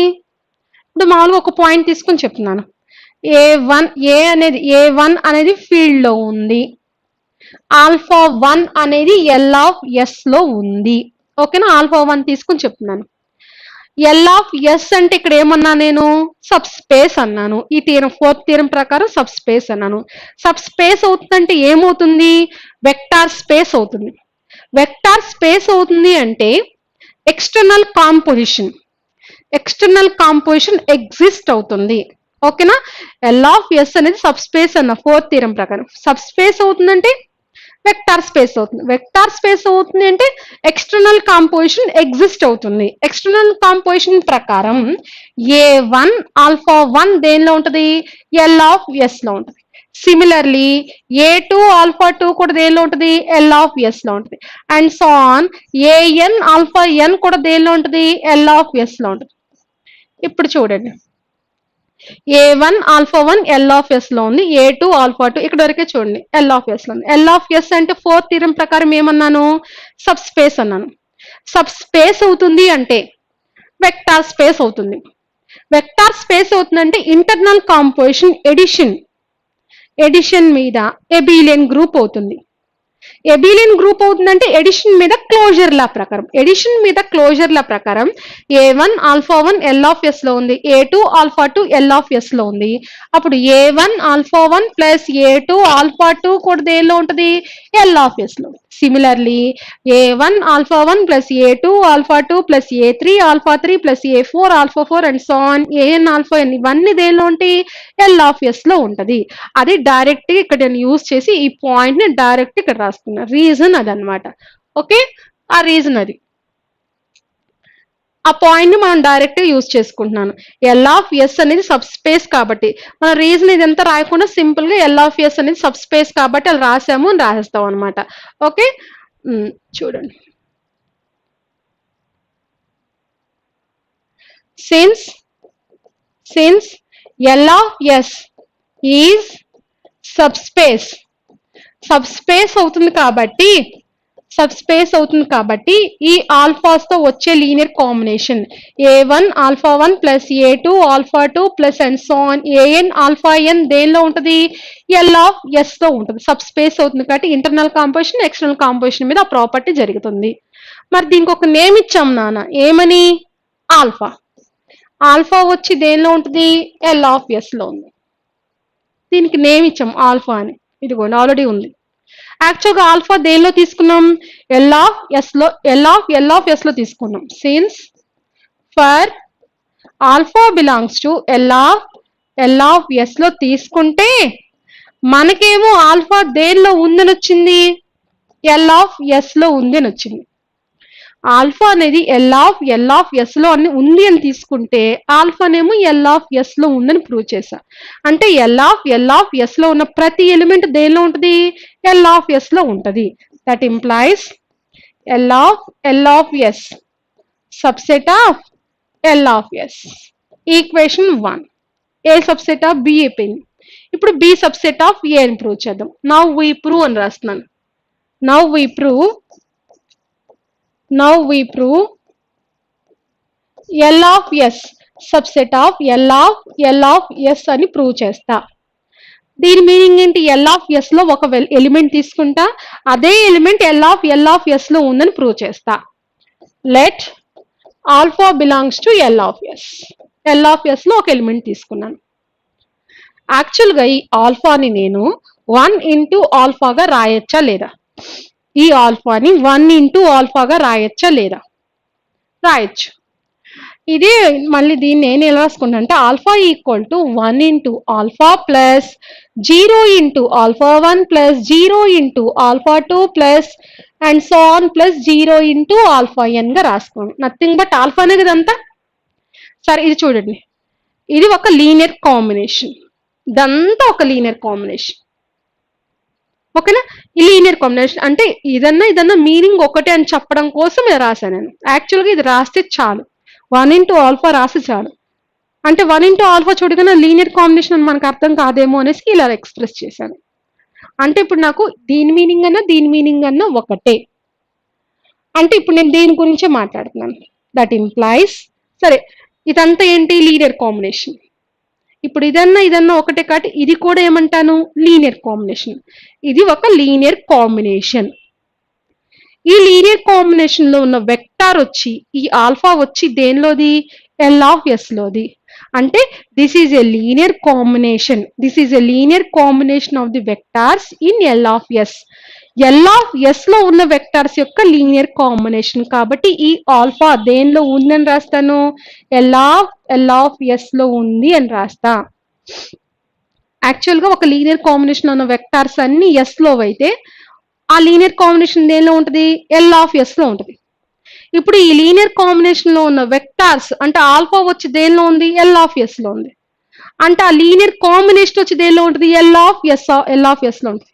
ఇప్పుడు మామూలుగా ఒక పాయింట్ తీసుకుని చెప్తున్నాను. ఏ1 అనేది ఫీల్డ్ లో ఉంది, ఆల్ఫా 1 అనేది ఎల్ ఆఫ్ ఎస్ లో ఉంది. ఓకేనా, ఆల్ఫా 1 తీసుకుని చెప్తున్నాను. ఎల్ ఆఫ్ ఎస్ అంటే ఇక్కడ ఏమన్నా నేను సబ్ స్పేస్ అన్నాను. ఈ థీరం ఫోర్త్ థీరం ప్రకారం సబ్ స్పేస్ అన్నాను. సబ్ స్పేస్ అవుతుందంటే ఏమవుతుంది, వెక్టార్ స్పేస్ అవుతుంది. వెక్టార్ స్పేస్ అవుతుంది అంటే ఎక్స్టర్నల్ కాంపోజిషన్ ఎగ్జిస్ట్ అవుతుంది. ఓకేనా, ఎల్ ఆఫ్ ఎస్ అనేది సబ్ స్పేస్ అన్న ఫోర్త్ థీరం ప్రకారం. సబ్ స్పేస్ అవుతుందంటే వెక్టార్ స్పేస్ అవుతుంది. వెక్టార్ స్పేస్ అవుతుంది అంటే ఎక్స్టర్నల్ కాంపోజిషన్ ఎగ్జిస్ట్ అవుతుంది. ఎక్స్టర్నల్ కాంపోజిషన్ ప్రకారం ఏ1 ఆల్ఫా 1 దేనిలో ఉంటుంది, ఎల్ ఆఫ్ ఎస్ లో ఉంటుంది. సిమిలర్లీ ఏ2 ఆల్ఫా 2 కూడా దేనిలో ఉంటుంది, ఎల్ ఆఫ్ ఎస్ లో ఉంటుంది. And so on a n alpha n కూడా దేనిలో ఉంటుంది, ఎల్ ఆఫ్ ఎస్ లో ఉంటుంది. ఇప్పుడు చూడండి, ఏ1 ఆల్ఫా 1 ఎల్ ఆఫ్ ఎస్ లో ఉంది, ఏ2 ఆల్ఫా 2 ఇక్కడ వరకే చూడండి ఎల్ ఆఫ్ ఎస్ లో ఉంది. ఎల్ ఆఫ్ ఎస్ అంటే ఫోర్త్ థీరం ప్రకారం ఏమన్నాను, సబ్ స్పేస్ అన్నాను. సబ్ స్పేస్ అవుతుంది అంటే వెక్టార్ స్పేస్ అవుతుంది. వెక్టార్ స్పేస్ అవుతుందంటే ఇంటర్నల్ కాంపోజిషన్ ఎడిషన్ మీద ఎబిలియన్ గ్రూప్ అవుతుంది. ఎబిలియన్ గ్రూప్ అవుతుందంటే ఎడిషన్ మీద క్లోజర్ లా ప్రకారం ఏ1 ఆల్ఫా 1 ఎల్ ఆఫ్ ఎస్ లో ఉంది, ఏ2 ఆల్ఫా 2 ఎల్ ఆఫ్ ఎస్ లో ఉంది. అప్పుడు ఏ1 ఆల్ఫా 1 ప్లస్ ఏ2 ఆల్ఫా 2 కూడా దేనిలో ఉంటుంది, ఎల్ ఆఫ్ ఎస్ లో. Similarly a one alpha 1 plus a two alpha 2 plus ఏ3 ఆల్ఫా 3 ప్లస్ ఏ4 alpha 4 and so on a n alpha n ఇవన్నీ దేనిలో ఉంటాయి, ఎల్ ఆఫ్ ఎస్ లో ఉంటది. అది డైరెక్ట్ గా ఇక్కడ నేను యూజ్ చేసి ఈ పాయింట్ ని డైరెక్ట్ ఇక్కడ రాస్తున్నా. రీజన్ అదనమాట. ఓకే, ఆ రీజన్ అది, ఆ పాయింట్ ని మనం డైరెక్ట్ గా యూజ్ చేసుకుంటున్నాను. ఎల్ ఆఫ్ ఎస్ అనేది సబ్ స్పేస్ కాబట్టి మన రీజన్ ఇదంతా రాయకుండా సింపుల్ గా ఎల్ ఆఫ్ ఎస్ అనేది సబ్ స్పేస్ కాబట్టి అది రాసాము అని రాసేస్తాం అనమాట. ఓకే, చూడండి, since since L of S is sub space అవుతుంది కాబట్టి ఈ ఆల్ఫాస్ తో వచ్చే linear combination A1 alpha 1 plus A2 alpha 2 plus and so on AN alpha n దేనిలో ఉంటుంది L of S లో ఉంటుంది. సబ్ స్పేస్ అవుతుంది కాబట్టి ఇంటర్నల్ కాంపోజిషన్ ఎక్స్టర్నల్ కాంపోజిషన్ మీద ఆ ప్రాపర్టీ జరుగుతుంది. మరి దీనికి ఒక నేమ్ ఇచ్చాం నాన్న, ఏమని? ఆల్ఫా. ఆల్ఫా వచ్చి దేనిలో ఉంటుంది L of S లో ఉంది. దీనికి నేమ్ ఇచ్చాం ఆల్ఫా అని. ఇదిగోండి ఆల్రెడీ ఉంది. యాక్చువల్గా ఆల్ఫా దేనిలో తీసుకున్నాం L of S లో తీసుకున్నాం. Since for alpha belongs to L of S లో తీసుకుంటే మనకేమో ఆల్ఫా దేనిలో ఉందని వచ్చింది L of S లో ఉంది అని వచ్చింది. ఆల్ఫా అనేది L of S లో అని ఉంది అని తీసుకుంటే ఆల్ఫానేమో L of S లో ఉందని ప్రూవ్ చేశా. అంటే L of S లో ఉన్న ప్రతి ఎలిమెంట్ దేనిలో ఉంటుంది L of S లో ఉంటుంది. That implies L of S subset of L of S. Equation 1. A subset of B అయిపోయింది. ఇప్పుడు B సబ్సెట్ ఆఫ్ A అని ప్రూవ్ చేద్దాం. నౌ వి ప్రూవ్ అని రాస్తున్నాను. Now we prove L of S subset of L of S అని prove చేస్తా. దీని meaning ఏంటి? L of S లో ఒక ఎలిమెంట్ తీసుకుంటా, అదే ఎలిమెంట్ L of S లో ఉందని ప్రూవ్ చేస్తా. Let alpha belongs to L of S. L of S లో ఒక ఎలిమెంట్ తీసుకున్నాను. యాక్చువల్గా ఈ ఆల్ఫాని నేను 1 ఇంటూ ఆల్ఫాగా రాయొచ్చా లేదా? ఈ ఆల్ఫాని 1 ఇంటూ ఆల్ఫాగా రాయొచ్చా లేదా? రాయొచ్చు. ఇదే మళ్ళీ దీన్ని నేను ఎలా రాసుకున్నా అంటే alpha equal to 1 into alpha plus 0 into alpha 1 plus 0 into alpha 2 plus and so on plus 0 into alpha n గా రాసుకోండి. నథింగ్ బట్ ఆల్ఫానే కదంతా. సరే ఇది చూడండి, ఇది ఒక లీనియర్ కాంబినేషన్. ఇదంతా ఒక లీనియర్ కాంబినేషన్. ఓకేనా? ఈ లీనియర్ కాంబినేషన్ అంటే ఇదన్నా మీనింగ్ ఒకటే అని చెప్పడం కోసం ఇలా రాశాను నేను. యాక్చువల్గా ఇది రాస్తే చాలు, 1 ఇంటూ ఆల్ఫా రాస్తే చాలు. అంటే 1 ఇంటూ ఆల్ఫా చూడగానే లీనియర్ కాంబినేషన్ అని మనకు అర్థం కాదేమో అనేసి ఇలా ఎక్స్ప్రెస్ చేశాను. అంటే ఇప్పుడు నాకు దీని మీనింగ్ అన్నా ఒకటే. అంటే ఇప్పుడు నేను దేని గురించే మాట్లాడుతున్నాను. దట్ ఇంప్లైస్, సరే ఇదంతా ఏంటి లీనియర్ కాంబినేషన్. ఇప్పుడు ఇదన్నా ఒకటే కాబట్టి ఇది కూడా ఏమంటాను లీనియర్ కాంబినేషన్. ఇది ఒక లీనియర్ కాంబినేషన్. ఈ లీనియర్ కాంబినేషన్ లో ఉన్న వెక్టార్ వచ్చి ఈ ఆల్ఫా వచ్చి దేనిలోది L of S లోది. అంటే this is a linear combination of the vectors in L of S. L of S లో ఉన్న వెక్టార్స్ యొక్క లీనియర్ కాంబినేషన్ కాబట్టి ఈ ఆల్ఫా దేనిలో ఉందని రాస్తాను L of S లో ఉంది అని రాస్తా. యాక్చువల్గా ఒక లీనియర్ కాంబినేషన్ ఉన్న వెక్టార్స్ అన్ని S లో అయితే ఆ లీనియర్ కాంబినేషన్ దేనిలో ఉంటుంది L of S లో ఉంటుంది. ఇప్పుడు ఈ లీనియర్ కాంబినేషన్ లో ఉన్న వెక్టార్స్ అంటే ఆల్ఫా వచ్చి దేనిలో ఉంది L of S లో ఉంది. అంటే ఆ లీనియర్ కాంబినేషన్ వచ్చి దేనిలో ఉంటుంది L of S లో ఉంటుంది.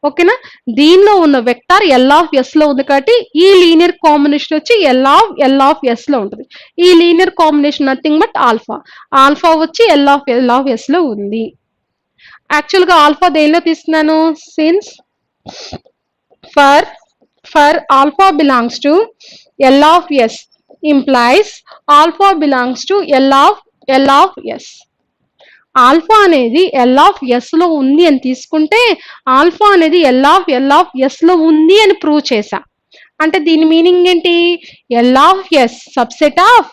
ఓకేనా? దీనిలో ఉన్న వెక్టార్ L of S లో ఉంది కాబట్టి ఈ లీనియర్ కాంబినేషన్ వచ్చి L of S లో ఉంటుంది. ఈ linear combination nothing but alpha వచ్చి L of S లో ఉంది. యాక్చువల్గా ఆల్ఫా దేనిలో తీసుకున్నాను? Since for alpha belongs to L of S implies alpha belongs to L of S. Alpha అనేది L of S లో ఉంది అని తీసుకుంటే ఆల్ఫా అనేది L of S లో ఉంది అని ప్రూవ్ చేశా. అంటే దీని మీనింగ్ ఏంటి? L of S subset of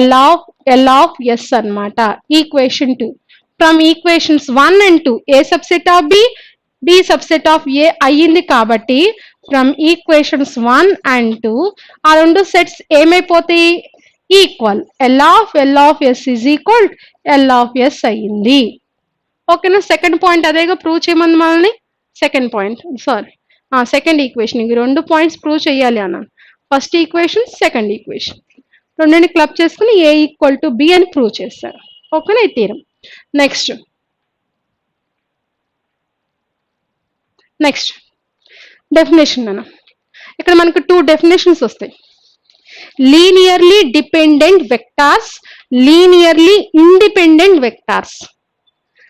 L of S అన్నమాట. Equation 2. From equations 1 and 2 A subset of B subset of A అయ్యింది కాబట్టి ఫ్రమ్ ఈక్వేషన్స్ 1 and 2 ఆ రెండు సెట్స్ ఏమైపోతాయి? Equal. L of S is equal L of S అయ్యింది. ఓకేనా? Second point అదేగా prove చేయమని మనల్ని. సెకండ్ ఈక్వేషన్ ఇవి 2 పాయింట్స్ ప్రూవ్ చేయాలి అన్నాను. ఫస్ట్ ఈక్వేషన్, సెకండ్ ఈక్వేషన్ రెండుని క్లబ్ చేసుకుని A ఈక్వల్ టు B అని ప్రూవ్ చేస్తారు. ఓకేనా? ఈ థీరం. నెక్స్ట్ డెఫినేషన్ అన్న. ఇక్కడ మనకు 2 డెఫినేషన్స్ వస్తాయి. Linearly dependent vectors, linearly independent vectors.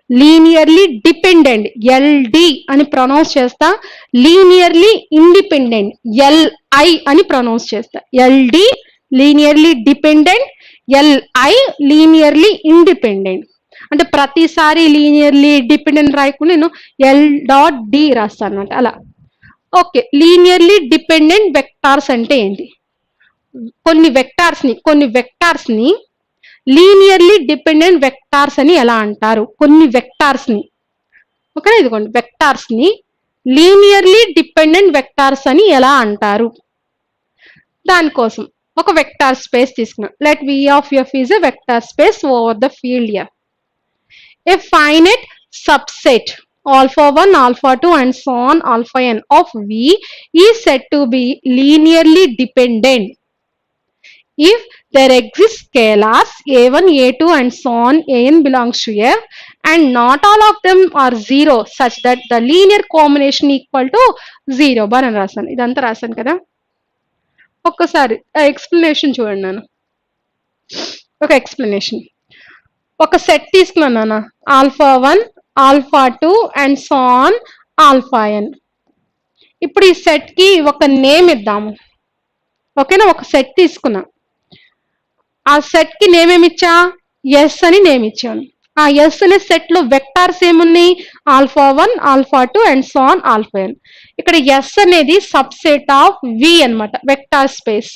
Linearly dependent LD అని ప్రొనౌన్స్ చేస్తా, లీనియర్లీ ఇండిపెండెంట్ ఎల్ఐ అని ప్రొనౌన్స్ చేస్తా. LD linearly dependent, LI linearly independent. అంటే ప్రతిసారి లీనియర్లీ డిపెండెంట్ రాయకుండా నేను L.D రాస్తాను అనమాట అలా. ఓకే, లీనియర్లీ డిపెండెంట్ వెక్టార్స్ అంటే ఏంటి? కొన్ని వెక్టార్స్ ని లీనియర్లీ డిపెండెంట్ వెక్టార్స్ అని ఎలా అంటారు? కొన్ని వెక్టార్స్ ని, ఓకే, ఇదిగోండి వెక్టార్స్ ని లీనియర్లీ డిపెండెంట్ వెక్టార్స్ అని ఎలా అంటారు? దానికోసం ఒక వెక్టార్ స్పేస్ తీసుకున్నాం. Let V of F is a vector space over the field F. A finite subset alpha 1, alpha 2 and so on alpha n of V is said to be linearly dependent if there exist scalars a1, a2 and so on an belongs to F and not all of them are 0 such that the linear combination equal to 0. బాగా రాశాను, ఇదంతా రాశాను కదా. ఒక్కసారి explanation చూడండి. నేను ఒక explanation, ఒక సెట్ తీసుకున్నాను నాన్న, alpha 1, alpha 2 and so on alpha n. ఇప్పుడు ఈ సెట్ కి ఒక నేమ్ ఇద్దాము, ఓకేనా? ఒక సెట్ తీసుకున్నా, ఆ సెట్ కి నేమ్ ఏమిచ్చా? ఎస్ అని నేమ్ ఇచ్చాను. ఆ ఎస్ అనే సెట్ లో వెక్టార్స్ ఏమున్నాయి? Alpha 1, alpha 2 and so on alpha n. ఇక్కడ ఎస్ అనేది సబ్సెట్ ఆఫ్ వి అన్నమాట, vector space.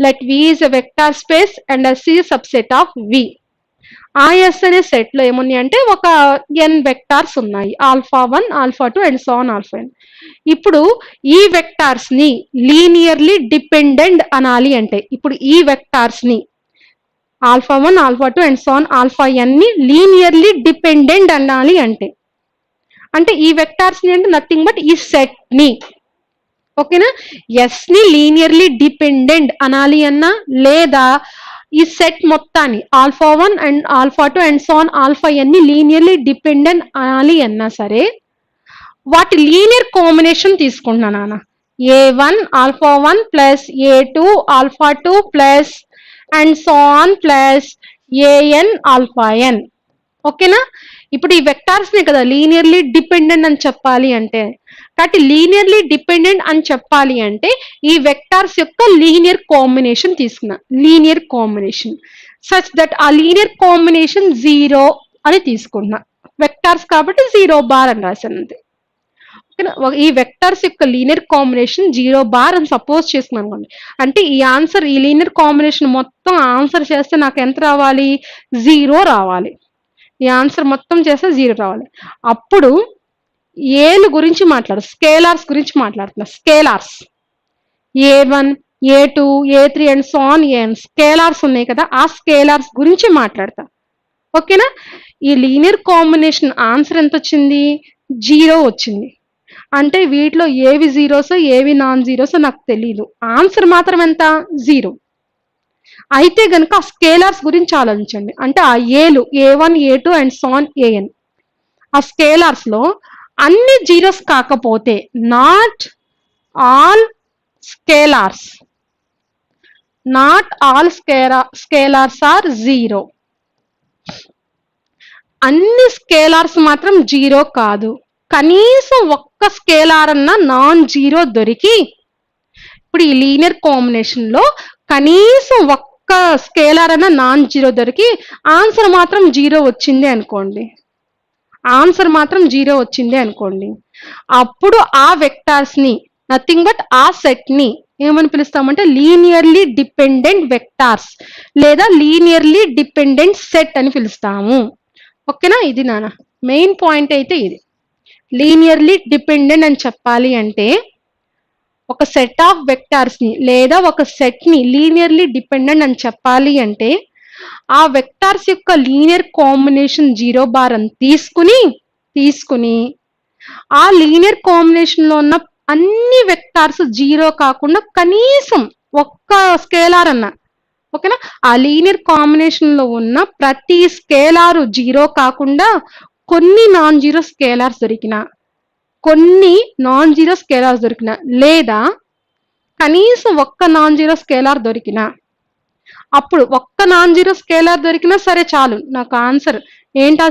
Let V is a vector space and S is subset of V. ఆ ఎస్ అనే సెట్ లో ఏమున్నాయి అంటే ఒక n వెక్టార్స్ ఉన్నాయి, alpha 1, alpha 2 and so on alpha n. ఇప్పుడు ఈ వెక్టార్స్ ని లీనియర్లీ డిపెండెంట్ అనాలి అంటే, ఇప్పుడు ఈ వెక్టార్స్ ని alpha 1, alpha 2 and so on alpha n ని లీనియర్లీ డిపెండెంట్ అనాలి అంటే, అంటే ఈ వెక్టార్స్ ని అంటే నథింగ్ బట్ ఈ సెట్ ని, ఓకేనా? ఎస్ ని లీనియర్లీ డిపెండెంట్ అనాలి అన్నా, లేదా ఈ సెట్ మొత్తాన్ని alpha 1 and alpha 2 and so on alpha n ని లీనియర్లీ డిపెండెంట్ అనాలి అన్నా సరే, వాటి లీనియర్ కాంబినేషన్ తీసుకుంటున్నాను నాన్న. a1 alpha 1 plus a2 alpha 2 plus and so on plus an alpha n, ఓకేనా? ఇప్పుడు ఈ వెక్టార్స్ ని కదా లీనియర్లీ డిపెండెంట్ అని చెప్పాలి అంటే, కాబట్టి లీనియర్లీ డిపెండెంట్ అని చెప్పాలి అంటే ఈ వెక్టార్స్ యొక్క లీనియర్ కాంబినేషన్ తీసుకున్నా, లీనియర్ కాంబినేషన్ సచ్ దట్ ఆ లీనియర్ కాంబినేషన్ 0 అని తీసుకున్నా. వెక్టార్స్ కాబట్టి 0 బార్ అని రాశాను అంతే, ఓకేనా? ఈ వెక్టార్స్ యొక్క లీనియర్ కాంబినేషన్ 0 బార్ అని సపోజ్ చేసుకున్నాను అనుకోండి, అంటే ఈ ఆన్సర్, ఈ లీనియర్ కాంబినేషన్ మొత్తం ఆన్సర్ చేస్తే నాకు ఎంత రావాలి? 0 రావాలి. ఈ ఆన్సర్ మొత్తం చేస్తే 0 రావాలి. అప్పుడు ఏలు గురించి స్కేలార్స్ గురించి మాట్లాడుతున్నా. Scalars a1, a2, a3 and so on an scalars ఉన్నాయి కదా, ఆ స్కేలార్స్ గురించి మాట్లాడతా, ఓకేనా? ఈ లీనియర్ కాంబినేషన్ ఆన్సర్ ఎంత వచ్చింది? 0 వచ్చింది. అంటే వీటిలో ఏవి జీరోసో ఏవి నాన్ జీరోసో నాకు తెలియదు, ఆన్సర్ మాత్రం ఎంత? 0. అయితే గనుక ఆ స్కేలార్స్ గురించి ఆలోచించండి. అంటే ఆ ఏలు a1, a2 and so on an, ఆ స్కేలార్స్ లో అన్ని జీరోస్ కాకపోతే, not all scalars, not all scalars are 0. అన్ని స్కేలార్స్ మాత్రం 0 కాదు, కనీసం ఒక్క స్కేలార్ అన్నా నాన్ జీరో దొరికి, ఇప్పుడు ఈ లీనియర్ కాంబినేషన్ లో కనీసం ఒక్క స్కేలార్ అన్నా నాన్ జీరో దొరికి ఆన్సర్ మాత్రం 0 వచ్చింది అనుకోండి, ఆన్సర్ మాత్రం 0 వచ్చింది అనుకోండి, అప్పుడు ఆ వెక్టార్స్ ని నథింగ్ బట్ ఆ సెట్ ని ఏమని పిలుస్తామంటే లీనియర్లీ డిపెండెంట్ వెక్టార్స్ లేదా లీనియర్లీ డిపెండెంట్ సెట్ అని పిలుస్తాము, ఓకేనా? ఇది నాన్న మెయిన్ పాయింట్ అయితే ఇది. లీనియర్లీ డిపెండెంట్ అని చెప్పాలి అంటే ఒక సెట్ ఆఫ్ వెక్టార్స్ ని లేదా ఒక సెట్ ని లీనియర్లీ డిపెండెంట్ అని చెప్పాలి అంటే ఆ వెక్టార్స్ యొక్క లీనియర్ కాంబినేషన్ 0 బార్ అని తీసుకుని ఆ లీనియర్ కాంబినేషన్ లో ఉన్న అన్ని వెక్టార్స్ 0 కాకుండా కనీసం ఒక్క స్కేలార్ అన్న, ఓకేనా? ఆ లీనియర్ కాంబినేషన్ లో ఉన్న ప్రతి స్కేలారు 0 కాకుండా కొన్ని నాన్ జీరో స్కేలార్స్ దొరికిన, లేదా కనీసం ఒక్క నాన్ జీరో స్కేలార్ దొరికినా, అప్పుడు ఒక్క నాన్ జీరో స్కేలార్ దొరికినా సరే చాలు, నాకు ఆన్సర్ ఏంటి,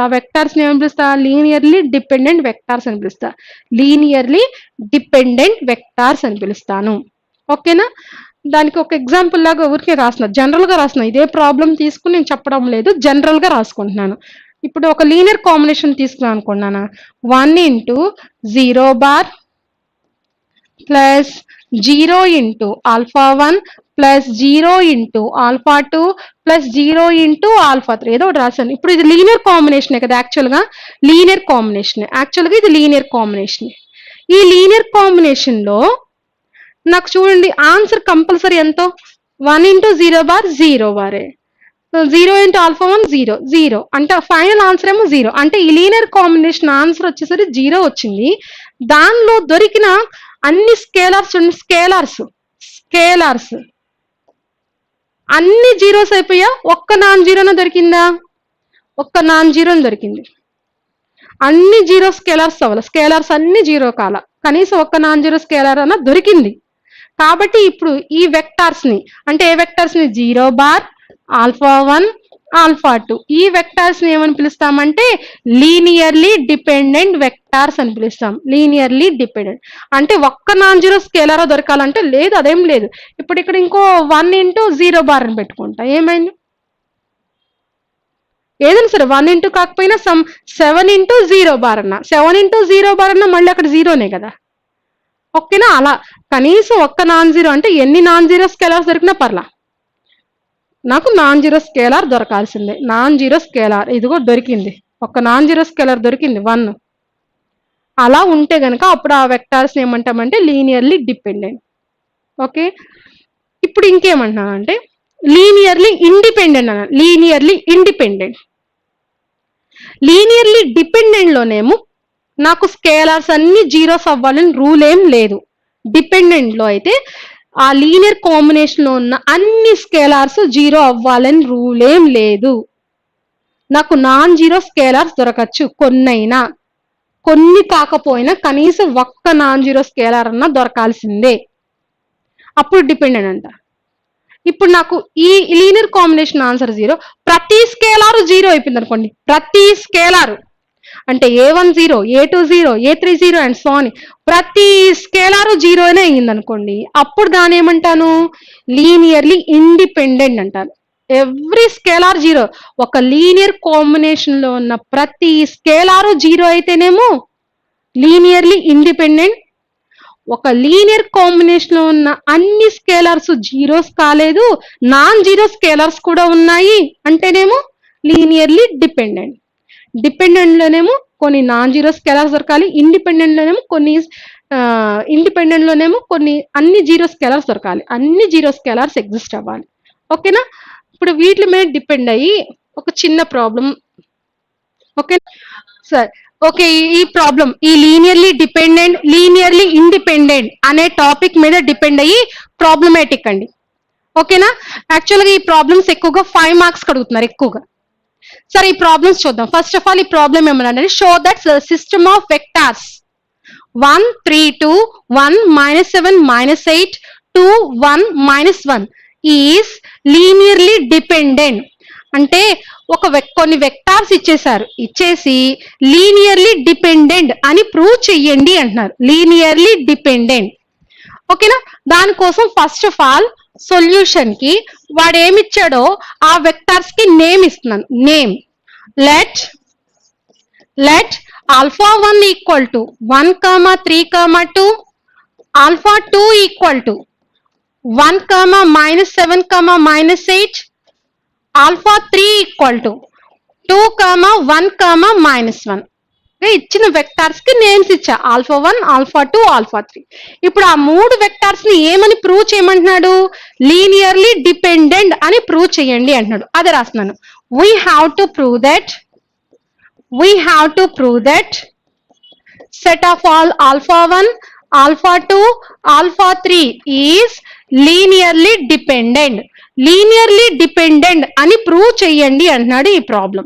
ఆ వెక్టార్స్ ని ఏమని పిలుస్తా, లీనియర్లీ డిపెండెంట్ వెక్టార్స్ అని పిలుస్తా, లీనియర్లీ డిపెండెంట్ వెక్టార్స్ అని పిలుస్తాను. ఓకేనా? దానికి ఒక ఎగ్జాంపుల్ లాగా ఊరికే రాసిన, జనరల్ గా రాసిన, ఇదే ప్రాబ్లం తీసుకుని నేను చెప్పడం లేదు, జనరల్ గా రాసుకుంటున్నాను. ఇప్పుడు ఒక లీనియర్ కాంబినేషన్ తీసుకున్నాను అనుకున్నాను, 1 × 0 బార్ ప్లస్ 0 × α1 ప్లస్ 0 × α2 ప్లస్ 0 × α3 ఏదో ఒకటి రాశాను. ఇప్పుడు ఇది లీనియర్ కాంబినేషన్ కదా, యాక్చువల్గా లీనియర్ కాంబినేషన్, యాక్చువల్గా ఇది లీనియర్ కాంబినేషన్. ఈ లీనియర్ కాంబినేషన్ లో నాకు చూడండి ఆన్సర్ కంపల్సరీ ఎంతో, 1 × 0 బార్ 0 బారే, 0 × α1 0 0, అంటే ఫైనల్ ఆన్సర్ ఏమో 0. అంటే ఈ లీనియర్ కాంబినేషన్ ఆన్సర్ వచ్చేసరికి 0 వచ్చింది. దానిలో దొరికిన అన్ని స్కేలార్స్ స్కేలార్స్ అన్ని జీరోస్ అయిపోయా, ఒక్క నాన్ జీరోన దొరికిందా, ఒక్క నాన్ జీరోని దొరికింది. అన్ని జీరో స్కేలార్స్ అవ్వాలి, స్కేలార్స్ అన్ని జీరో కాల, కనీసం ఒక్క నాన్ జీరో స్కేలార్ అన్న దొరికింది. కాబట్టి ఇప్పుడు ఈ వెక్టార్స్ ని, అంటే ఏ వెక్టార్స్ ని, 0 బార్ α1 α2, ఈ వెక్టార్స్ ని ఏమని పిలుస్తామంటే లీనియర్లీ డిపెండెంట్ వెక్టార్స్ అని పిలుస్తాం. లీనియర్లీ డిపెండెంట్ అంటే ఒక్క నాన్ జీరో స్కేలార్ దొరకాలంటే లేదు, అదేం లేదు. ఇప్పుడు ఇక్కడ ఇంకో 1 × 0 బార్ అని పెట్టుకుంటా, ఏమైంది, ఏదైనా సరే 1 × కాకపోయినా 7 × 0 బార్ అన్న, 7 × 0 బార్ అన్న మళ్ళీ అక్కడ జీరోనే కదా. ఓకేనా? అలా కనీసం ఒక్క నాన్ జీరో, అంటే ఎన్ని నాన్ జీరో స్కేలార్స్ దొరికినా పర్లా, నాకు నాన్ జీరో స్కేలార్ దొరకాల్సిందే. నాన్ జీరో స్కేలార్ ఇదిగో దొరికింది, ఒక నాన్ జీరో స్కేలార్ దొరికింది 1. అలా ఉంటే గనక అప్పుడు ఆ వెక్టార్స్ ఏమంటామంటే లీనియర్లీ డిపెండెంట్. ఓకే, ఇప్పుడు ఇంకేమంటున్నానంటే లీనియర్లీ ఇండిపెండెంట్ అన్న, లీనియర్లీ ఇండిపెండెంట్. లీనియర్లీ డిపెండెంట్ లోనేమో నాకు స్కేలార్స్ అన్ని జీరోస్ అవ్వాలని రూల్ ఏం లేదు. డిపెండెంట్ లో అయితే ఆ లీనియర్ కాంబినేషన్ లో ఉన్న అన్ని స్కేలార్స్ జీరో అవ్వాలని రూల్ ఏం లేదు. నాకు నాన్ జీరో స్కేలార్స్ దొరకచ్చు, కొన్నైనా, కొన్ని కాకపోయినా కనీసం ఒక్క నాన్ జీరో స్కేలార్ అన్నా దొరకాల్సిందే, అప్పుడు డిపెండెంట్ అంట. ఇప్పుడు నాకు ఈ లీనియర్ కాంబినేషన్ ఆన్సర్ 0, ప్రతి స్కేలారు 0 అయిపోయింది అనుకోండి, ప్రతి స్కేలారు అంటే A1 0, A2 0, A3 0 and so అని ప్రతి స్కేలారు 0నే అయ్యింది అనుకోండి, అప్పుడు దాని ఏమంటాను, లీనియర్లీ ఇండిపెండెంట్ అంటారు. ఎవ్రీ స్కేలార్ 0, ఒక లీనియర్ కాంబినేషన్ లో ఉన్న ప్రతి స్కేలారు 0 అయితేనేమో లీనియర్లీ ఇండిపెండెంట్. ఒక లీనియర్ కాంబినేషన్ లో ఉన్న అన్ని స్కేలార్స్ జీరోస్ కాలేదు, నాన్ జీరో స్కేలార్స్ కూడా ఉన్నాయి అంటేనేమో లీనియర్లీ డిపెండెంట్. డిపెండెంట్ లోనేమో కొన్ని నాన్ జీరో స్కేలార్స్ దొరకాలి, ఇండిపెండెంట్ లోనేమో కొన్ని అన్ని జీరో స్కేలార్స్ దొరకాలి, అన్ని జీరో స్కేలార్స్ ఎగ్జిస్ట్ అవ్వాలి. ఓకేనా? ఇప్పుడు వీటి మీద డిపెండ్ అయ్యి ఒక చిన్న ప్రాబ్లం. ఓకే సార్, ఓకే, ఈ ప్రాబ్లం ఈ లీనియర్లీ డిపెండెంట్, లీనియర్లీ ఇండిపెండెంట్ అనే టాపిక్ మీద డిపెండ్ అయ్యి ప్రాబ్లమేటిక్ అండి. ఓకేనా? యాక్చువల్గా ఈ ప్రాబ్లమ్స్ ఎక్కువగా 5 మార్క్స్ అడుగుతున్నారు ఎక్కువగా. సరే, ఈ ప్రాబ్లమ్స్ చూద్దాం. ఫస్ట్ ఆఫ్ ఆల్ ఈ ప్రాబ్లం ఏమన్నా, show that system of vectors 1 3 2 1 -7 -8 2 1 -1 is linearly dependent. అంటే కొన్ని వెక్టార్స్ ఇచ్చేసి లీనియర్లీ డిపెండెంట్ అని ప్రూవ్ చెయ్యండి అంటున్నారు. Linearly dependent. ఓకేనా? దానికోసం ఫస్ట్ ఆఫ్ ఆల్ సొల్యూషన్ కి వాడు ఏమిచ్చాడో ఆ వెక్టార్స్ కి నేమ్ ఇస్తున్నాను. Name let α1 equal to 1, 3, 2, α2 equal to 1, -7, -8, α3 equal to 2, 1, -1. ఇచ్చిన వెక్టార్స్ కి నేమ్స్ ఇచ్చా, α1, α2, α3. ఇప్పుడు ఆ 3 వెక్టార్స్ ని ఏమని ప్రూవ్ చేయమంటున్నాడు, లీనియర్లీ డిపెండెంట్ అని ప్రూవ్ చేయండి అంటున్నాడు. అదే రాస్తున్నాను. we have to prove that set of all α1, α2, α3 is linearly dependent. Linearly dependent అని ప్రూవ్ చేయండి అంటున్నాడు ఈ ప్రాబ్లం.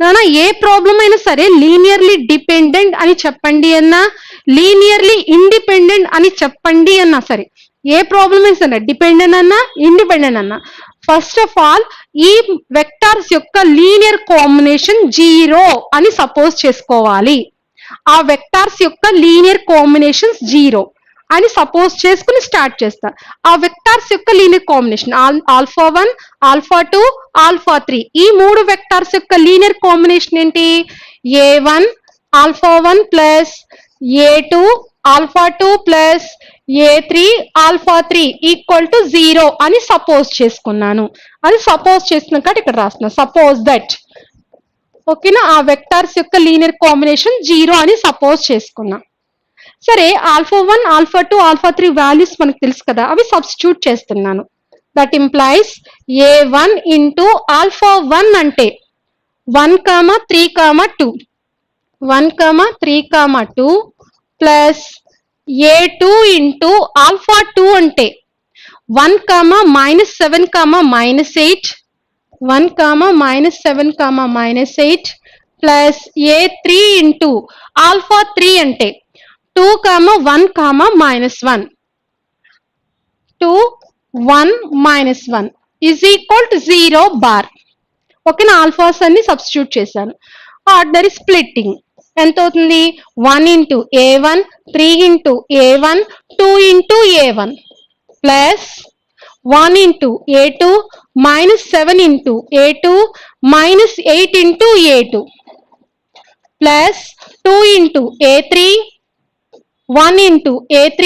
నానా, ఏ ప్రాబ్లం అయినా సరే లీనియర్లీ డిపెండెంట్ అని చెప్పండి అన్నా, లీనియర్లీ ఇండిపెండెంట్ అని చెప్పండి అన్నా సరే, ఏ ప్రాబ్లమ్ అయినా డిపెండెంట్ అన్నా ఇండిపెండెంట్ అన్నా, ఫస్ట్ ఆఫ్ ఆల్ ఈ వెక్టార్స్ యొక్క లీనియర్ కాంబినేషన్ 0 అని సపోజ్ చేసుకోవాలి. ఆ వెక్టార్స్ యొక్క లీనియర్ కాంబినేషన్స్ 0 అని సపోజ్ చేసుకుని స్టార్ట్ చేస్తా. ఆ వెక్టార్స్ యొక్క linear combination alpha 1, alpha 2, alpha 3, ఈ 3 వెక్టార్స్ యొక్క లీనియర్ కాంబినేషన్ ఏంటి? A1 alpha 1 plus A2 alpha 2 plus A3 alpha 3 equal to 0 అని సపోజ్ చేసుకున్నాను. అది సపోజ్ చేసుకున్నాక ఇక్కడ రాస్తున్నా, సపోజ్ దట్. ఓకేనా? ఆ వెక్టార్స్ యొక్క లీనియర్ కాంబినేషన్ 0 అని సపోజ్ చేసుకున్నా. సరే, ఆల్ఫా 1, ఆల్ఫా 2, ఆల్ఫా 3 వాల్యూస్ మనకు తెలుసు కదా, అవి సబ్స్టిట్యూట్ చేస్తున్నాను. That implies A1 into alpha 1 అంటే 1, 3, 2, 1, 3, 2 ప్లస్ A2 ఇంటూ ఆల్ఫా 2 అంటే 1, -7, -8, 1, -7, -8 ప్లస్ A3 ఇంటూ ఆల్ఫా 3 అంటే 2, 1, -1, 2, 1, -1 ఈజ్ ఈక్వల్ టు 0 బార్. ఓకేనా? ఆల్ఫాస్ అన్ని సబ్స్టిట్యూట్ చేశాను. ఆర్డినరీ స్ప్లిట్టింగ్ ఎంత అవుతుంది? 1 into A1, 3 into A1, 2 into A1 plus 1 into A2, -7 into A2, -8 into A2 plus 2 into A3, 1 into A3,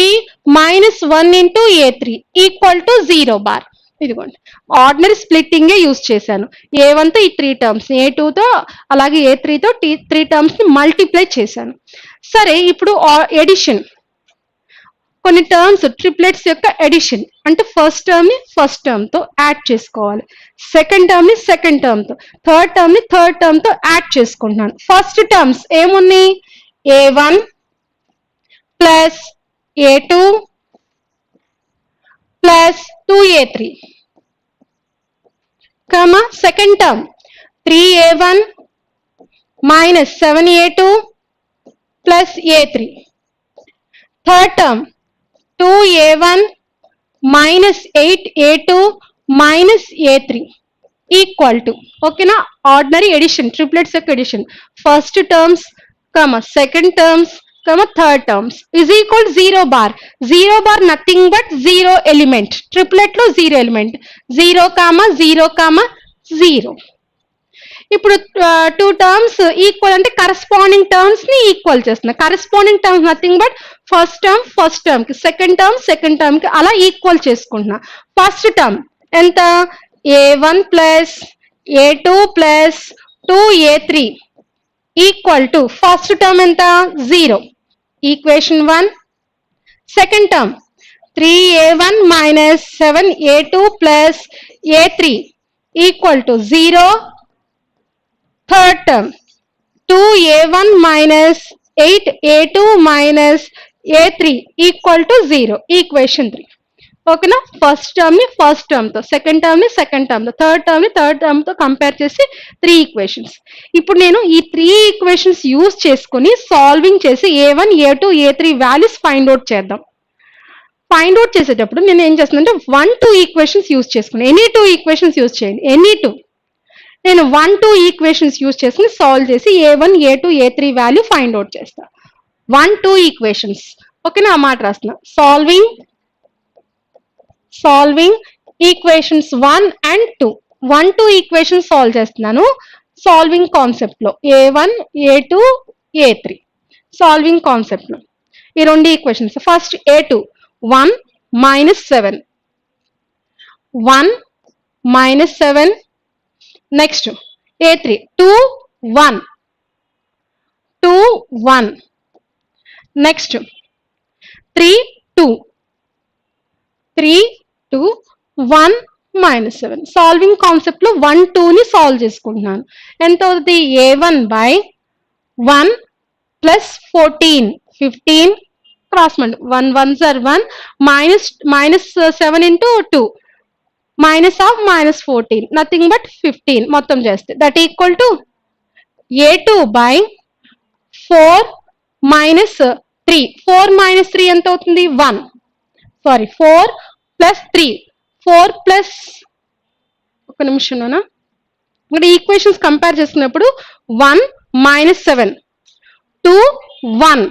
-1 into A3 equal to 0 bar. ఇదిగోండి, ordinary splitting use చేశాను. A1 తో ఈ 3 terms, A2 తో అలాగే A3 తో 3 terms ని multiply చేశాను. సరే, ఇప్పుడు ఎడిషన్, కొన్ని టర్మ్స్ ట్రిప్లెట్స్ యొక్క ఎడిషన్ అంటే ఫస్ట్ టర్మ్ ని ఫస్ట్ టర్మ్ తో యాడ్ చేసుకోవాలి, సెకండ్ టర్మ్ ని సెకండ్ టర్మ్ తో, థర్డ్ టర్మ్ ని థర్డ్ టర్మ్ తో యాడ్ చేసుకుంటున్నాను. ఫస్ట్ టర్మ్స్ ఏమున్నాయి? A1 plus A2 plus 2A3, second term 3A1 -7A2 plus A3, third term 2A1 -8A2 -A3 equal to. ఓకేనా? Ordinary addition, triplets యొక్క addition, first terms, second terms, third terms is equal 0 bar. 0 bar nothing but 0 element. Triplet లో 0 element, 0, 0, 0. ఇప్పుడు 2 terms equal అంటే corresponding terms ని equal చేస్తున్నా. Corresponding terms nothing but first term first term కి, second term second term కి అలా equal చేసుకుంటున్నా. First term ఎంత? A1 plus A2 plus 2A3 equal to first term ఎంత? 0, equation 1. Second term 3A1 -7A2 plus A3 equal to 0. Third term 2A1 -8A2 -A3 equal to 0, equation 3. ఓకేనా? First term ని first term తో, second term ని second term తో, third term ని third term తో compare చేసి 3 equations. ఇప్పుడు నేను ఈ 3 ఈక్వేషన్స్ యూజ్ చేసుకుని సాల్వింగ్ చేసి A1, A2, A3 values find out చేద్దాం. ఫైండ్ అవుట్ చేసేటప్పుడు నేను ఏం చేస్తున్నానంటే 1, 2 ఈక్వేషన్స్ యూజ్ చేసుకున్నాను. ఎనీ 2 ఈక్వేషన్స్ యూజ్ చేయండి, ఎనీ 2. నేను 1, 2 ఈక్వేషన్స్ యూజ్ చేసుకుని సాల్వ్ చేసి A1, A2, A3 value find out చేస్తా. 1, 2 ఈక్వేషన్స్. ఓకేనా? ఆ మాట రాస్తున్నా. Solving equations 1 and 2. 1, 2 equations solve చేస్తున్నాను సాల్వింగ్ కాన్సెప్ట్ లో. A1, A2, A3 solving concept లో ఈ 2 equations. First A2 1 -7, 1 -7. Next A3 2 1, 2 1. Next 3 2, 3 2, 1 -7. Solving concept లో 1, 2 ని సాల్వ్ చేసుకుంటున్నాను. ఎంత అవుతుంది? A1 by 1 plus 14, 15 cross multi 1 1s are 1 minus 7 into 2 minus of -14 nothing but 15 మొత్తం చేస్తే that equal to A2 by 4 minus 3. 4 minus 3 ఎంత అవుతుంది? 1. Sorry 4 plus 3. 4 plus ఒక నిమిషంలోనా ఇక్కడ ఈక్వేషన్స్ కంపేర్ చేసుకున్నప్పుడు 1 minus 7 2 1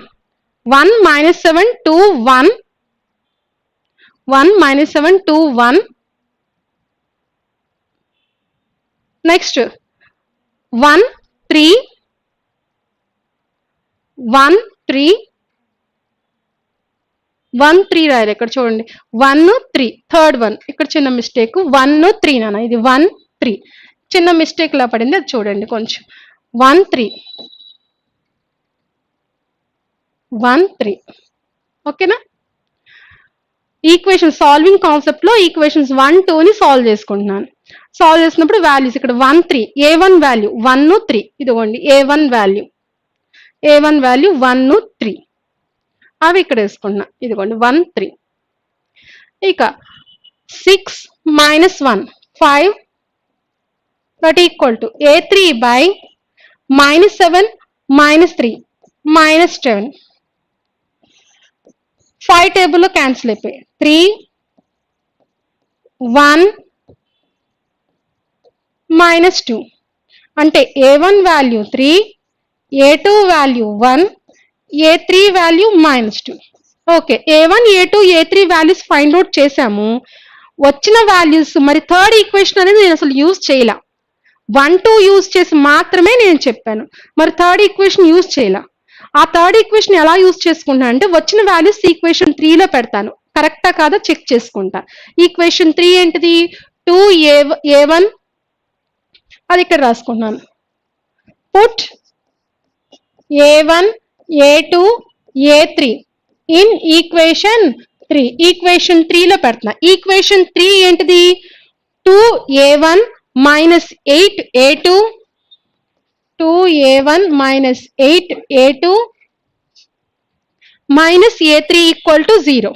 1 minus 7 2 1 1 minus 7 2 1 నెక్స్ట్ 1 3 1 3 1 3 రాయాలి ఇక్కడ చూడండి 1 3 థర్డ్ వన్ ఇక్కడ చిన్న మిస్టేక్ 1 3 నాన్న ఇది 1 3 చిన్న మిస్టేక్ లా పడింది అది చూడండి కొంచెం 1 3 1 3 ఓకేనా ఈక్వేషన్ సాల్వింగ్ కాన్సెప్ట్ లో ఈక్వేషన్స్ 1 2 ని సాల్వ్ చేసుకుంటున్నాను సాల్వ్ చేసినప్పుడు వాల్యూస్ ఇక్కడ 1 3 a1 వాల్యూ 1 3 ఇదిగోండి a1 వాల్యూ 1 3 అవి ఇక్కడ వేసుకుంటున్నా ఇదిగోండి 1 3 ఇక 6 minus 1 5 that equal to a3 by minus 7 minus 3 minus 7 5 టేబుల్లో క్యాన్సిల్ అయిపోయాయి 3 1 minus 2 అంటే a1 value 3 a2 value 1 a3 value minus 2 okay a1 a2 a3 values find out చేసాము వచ్చిన వాల్యూస్ మరి థర్డ్ ఈక్వేషన్ అనేది నేను అసలు యూజ్ చేయలా 1 2 యూజ్ చేసి మాత్రమే నేను చెప్పాను మరి థర్డ్ ఈక్వేషన్ యూజ్ చేయలా ఆ థర్డ్ ఈక్వేషన్ ఎలా యూజ్ చేసుకుంటా అంటే వచ్చిన వాల్యూస్ ఈక్వేషన్ 3 లో పెడతాను కరెక్టా కాదా చెక్ చేసుకుంటా ఈక్వేషన్ 3 ఏంటిది 2a1 అది ఇక్కడ రాసుకున్నాను put a1 a2 a3 in equation 3 equation 3 లో పెడుతున్నా ఈక్వేషన్ 3 ఏంటిది 2a1 minus 8a2 2a1 minus 8a2 minus a3 equal to 0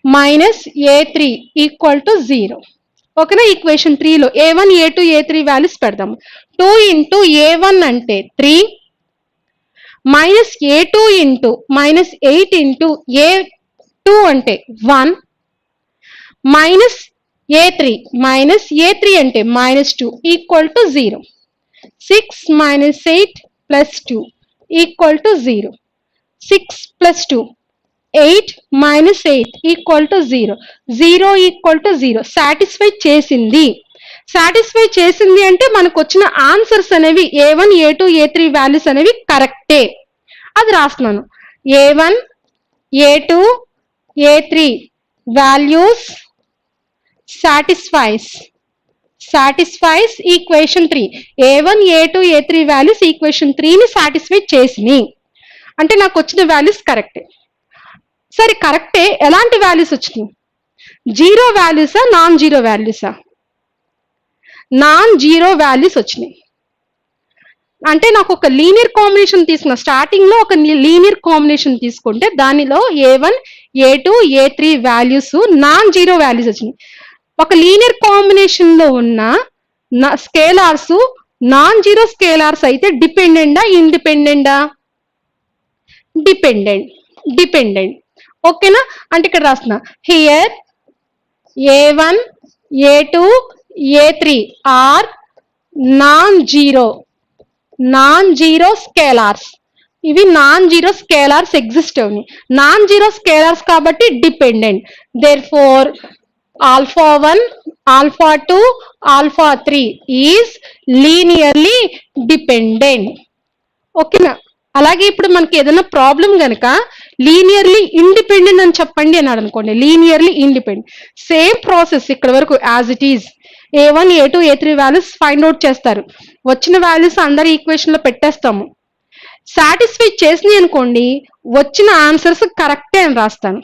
minus a3 equal to 0 ఓకేనా ఈక్వేషన్ 3 లో a1 a2 a3 వాల్యూస్ పెడదాము 2 into a1 అంటే 3 minus a2 into minus 8 into a2 అంటే 1 minus a3 అంటే minus 2 equal to 0 6 minus 8 plus 2 equal to 0 6 plus 2 8 minus 8 equal to 0 0 equal to 0 satisfy చేసింది అంటే మనకు వచ్చిన ఆన్సర్స్ అనేవి a1 a2 a3 వాల్యూస్ అనేవి కరెక్టే అది రాస్తున్నాను a1 a2 a3 values satisfies equation 3 a1 a2 a3 values equation 3 ని సాటిస్ఫై చేసినాయి అంటే నాకు వచ్చిన వాల్యూస్ కరెక్టే సరే కరెక్టే ఎలాంటి వాల్యూస్ వచ్చినాయి జీరో వాల్యూసా నాన్ జీరో వాల్యూసా నాన్ జీరో వాల్యూస్ వచ్చినాయి అంటే నాకు ఒక లీనియర్ కాంబినేషన్ తీసుకున్నా స్టార్టింగ్ లో ఒక లీనియర్ కాంబినేషన్ తీసుకుంటే దానిలో a1 a2 a3 values non zero values వచ్చినాయి ఒక లీనియర్ కాంబినేషన్ లో ఉన్న స్కేలార్స్ నాన్ జీరో స్కేలార్స్ అయితే డిపెండెంటా ఇండిపెండెంటా డిపెండెంట్ ఓకేనా అంటే ఇక్కడ రాస్తున్నా here a1 a2 a3 are non zero scalars ఇవి నాన్ జీరో స్కేలార్స్ ఎగ్జిస్ట్ అవునాయి నాన్ జీరో స్కేలార్స్ కాబట్టి dependent therefore alpha 1 alpha 2 alpha 3 is linearly dependent ఓకేనా అలాగే ఇప్పుడు మనకి ఏదైనా ప్రాబ్లం గనక లీనియర్లీ ఇండిపెండెంట్ అని చెప్పండి అన్నాడు అనుకోండి లీనియర్లీ ఇండిపెండెంట్ సేమ్ ప్రాసెస్ ఇక్కడ వరకు as it is a1 a2 a3 values find out చేస్తారు వచ్చిన వాల్యూస్ అందరి ఈక్వేషన్ లో పెట్టేస్తాము సాటిస్ఫై చేసినాయి అనుకోండి వచ్చిన ఆన్సర్స్ కరెక్టే అని రాస్తాను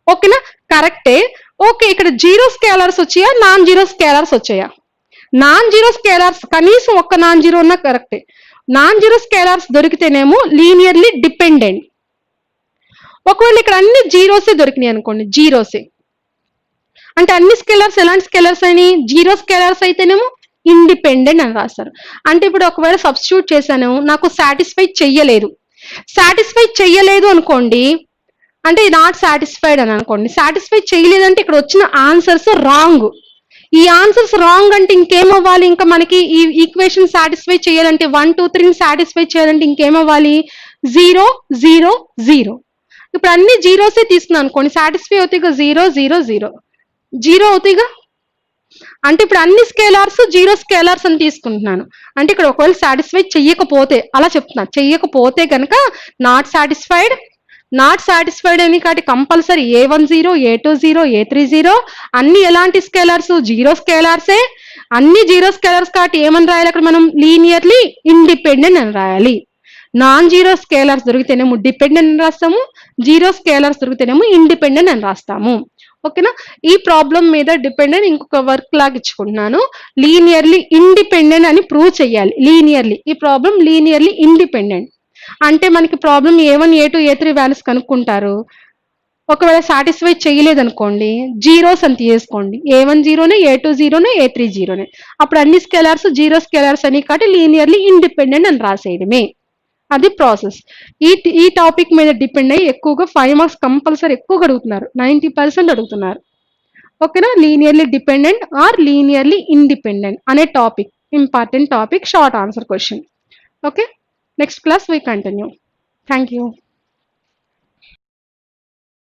ఓకేనా కరెక్టే ఓకే ఇక్కడ జీరో స్కేలర్స్ వచ్చాయా నాన్ జీరో స్కేలర్స్ వచ్చాయా నాన్ జీరో స్కేలర్స్ కనీసం ఒక్క నాన్ జీరో ఉన్నా కరెక్టే నాన్ జీరో స్కేలర్స్ దొరికితేనేమో లీనియర్లీ డిపెండెంట్ ఒకవేళ ఇక్కడ అన్ని జీరోసే దొరికినాయి అనుకోండి జీరోసే అంటే అన్ని స్కేలర్స్ ఎలాంటి స్కేలర్స్ అని జీరో స్కేలర్స్ అయితేనేమో ఇండిపెండెంట్ అని రాస్తారు అంటే ఇప్పుడు ఒకవేళ సబ్స్టిట్యూట్ చేశాను నాకు సాటిస్ఫై చెయ్యలేదు సాటిస్ఫై చెయ్యలేదు అనుకోండి, అంటే నాట్ సాటిస్ఫైడ్ అని అనుకోండి. సాటిస్ఫై చేయలేదంటే ఇక్కడ వచ్చిన ఆన్సర్స్ రాంగ్. ఈ ఆన్సర్స్ రాంగ్ అంటే ఇంకేమవ్వాలి, ఇంకా మనకి ఈ ఈక్వేషన్ సాటిస్ఫై చేయాలంటే 1 2 3 సాటిస్ఫై చేయాలంటే ఇంకేమవ్వాలి, 0 0 0. ఇప్పుడు అన్ని జీరోసే తీసుకున్నాను అనుకోండి, సాటిస్ఫై అవుతాయిగా 0 0 0 0 అవుతాయిగా. అంటే ఇప్పుడు అన్ని స్కేలార్స్ జీరో స్కేలార్స్ అని తీసుకుంటున్నాను. అంటే ఇక్కడ ఒకవేళ సాటిస్ఫై చెయ్యకపోతే, అలా చెప్తున్నా, చెయ్యకపోతే కనుక నాట్ సాటిస్ఫైడ్ అని కాబట్టి కంపల్సరీ A10 A20 A30 అన్ని ఎలాంటి స్కేలర్స్, జీరో స్కేలర్సే. అన్ని జీరో స్కేలర్స్ కాబట్టి ఏమని రాయాలి అక్కడ మనం, లీనియర్లీ ఇండిపెండెంట్ అని రాయాలి. నాన్ జీరో స్కేలర్స్ దొరికితేనేమో డిపెండెంట్ అని రాస్తాము, జీరో స్కేలర్స్ దొరికితేనేమో ఇండిపెండెంట్ అని రాస్తాము. ఓకేనా. ఈ ప్రాబ్లం మీద డిపెండెంట్ ఇంకొక వర్క్ లాగా ఇచ్చుకుంటున్నాను, లీనియర్లీ ఇండిపెండెంట్ అని ప్రూవ్ చేయాలి. లీనియర్లీ, ఈ ప్రాబ్లం లీనియర్లీ ఇండిపెండెంట్ అంటే మనకి problem A1 A2 A3 values కనుక్కుంటారు. ఒకవేళ సాటిస్ఫై చేయలేదనుకోండి, జీరోస్ అని తీసుకోండి, A1 0 A2 0 A3 0. అప్పుడు అన్ని స్కేలర్స్ జీరో స్కేలర్స్ అని కాబట్టి లీనియర్లీ ఇండిపెండెంట్ అని రాసేయడమే. అది ప్రాసెస్. ఈ టాపిక్ మీద డిపెండ్ అయ్యి ఎక్కువగా 5 మార్క్స్ కంపల్సరీ ఎక్కువగా అడుగుతున్నారు, 90% అడుగుతున్నారు. ఓకేనా. Linearly dependent or linearly independent అనే topic, important topic, short answer question. Okay. Next class we continue. Thank you.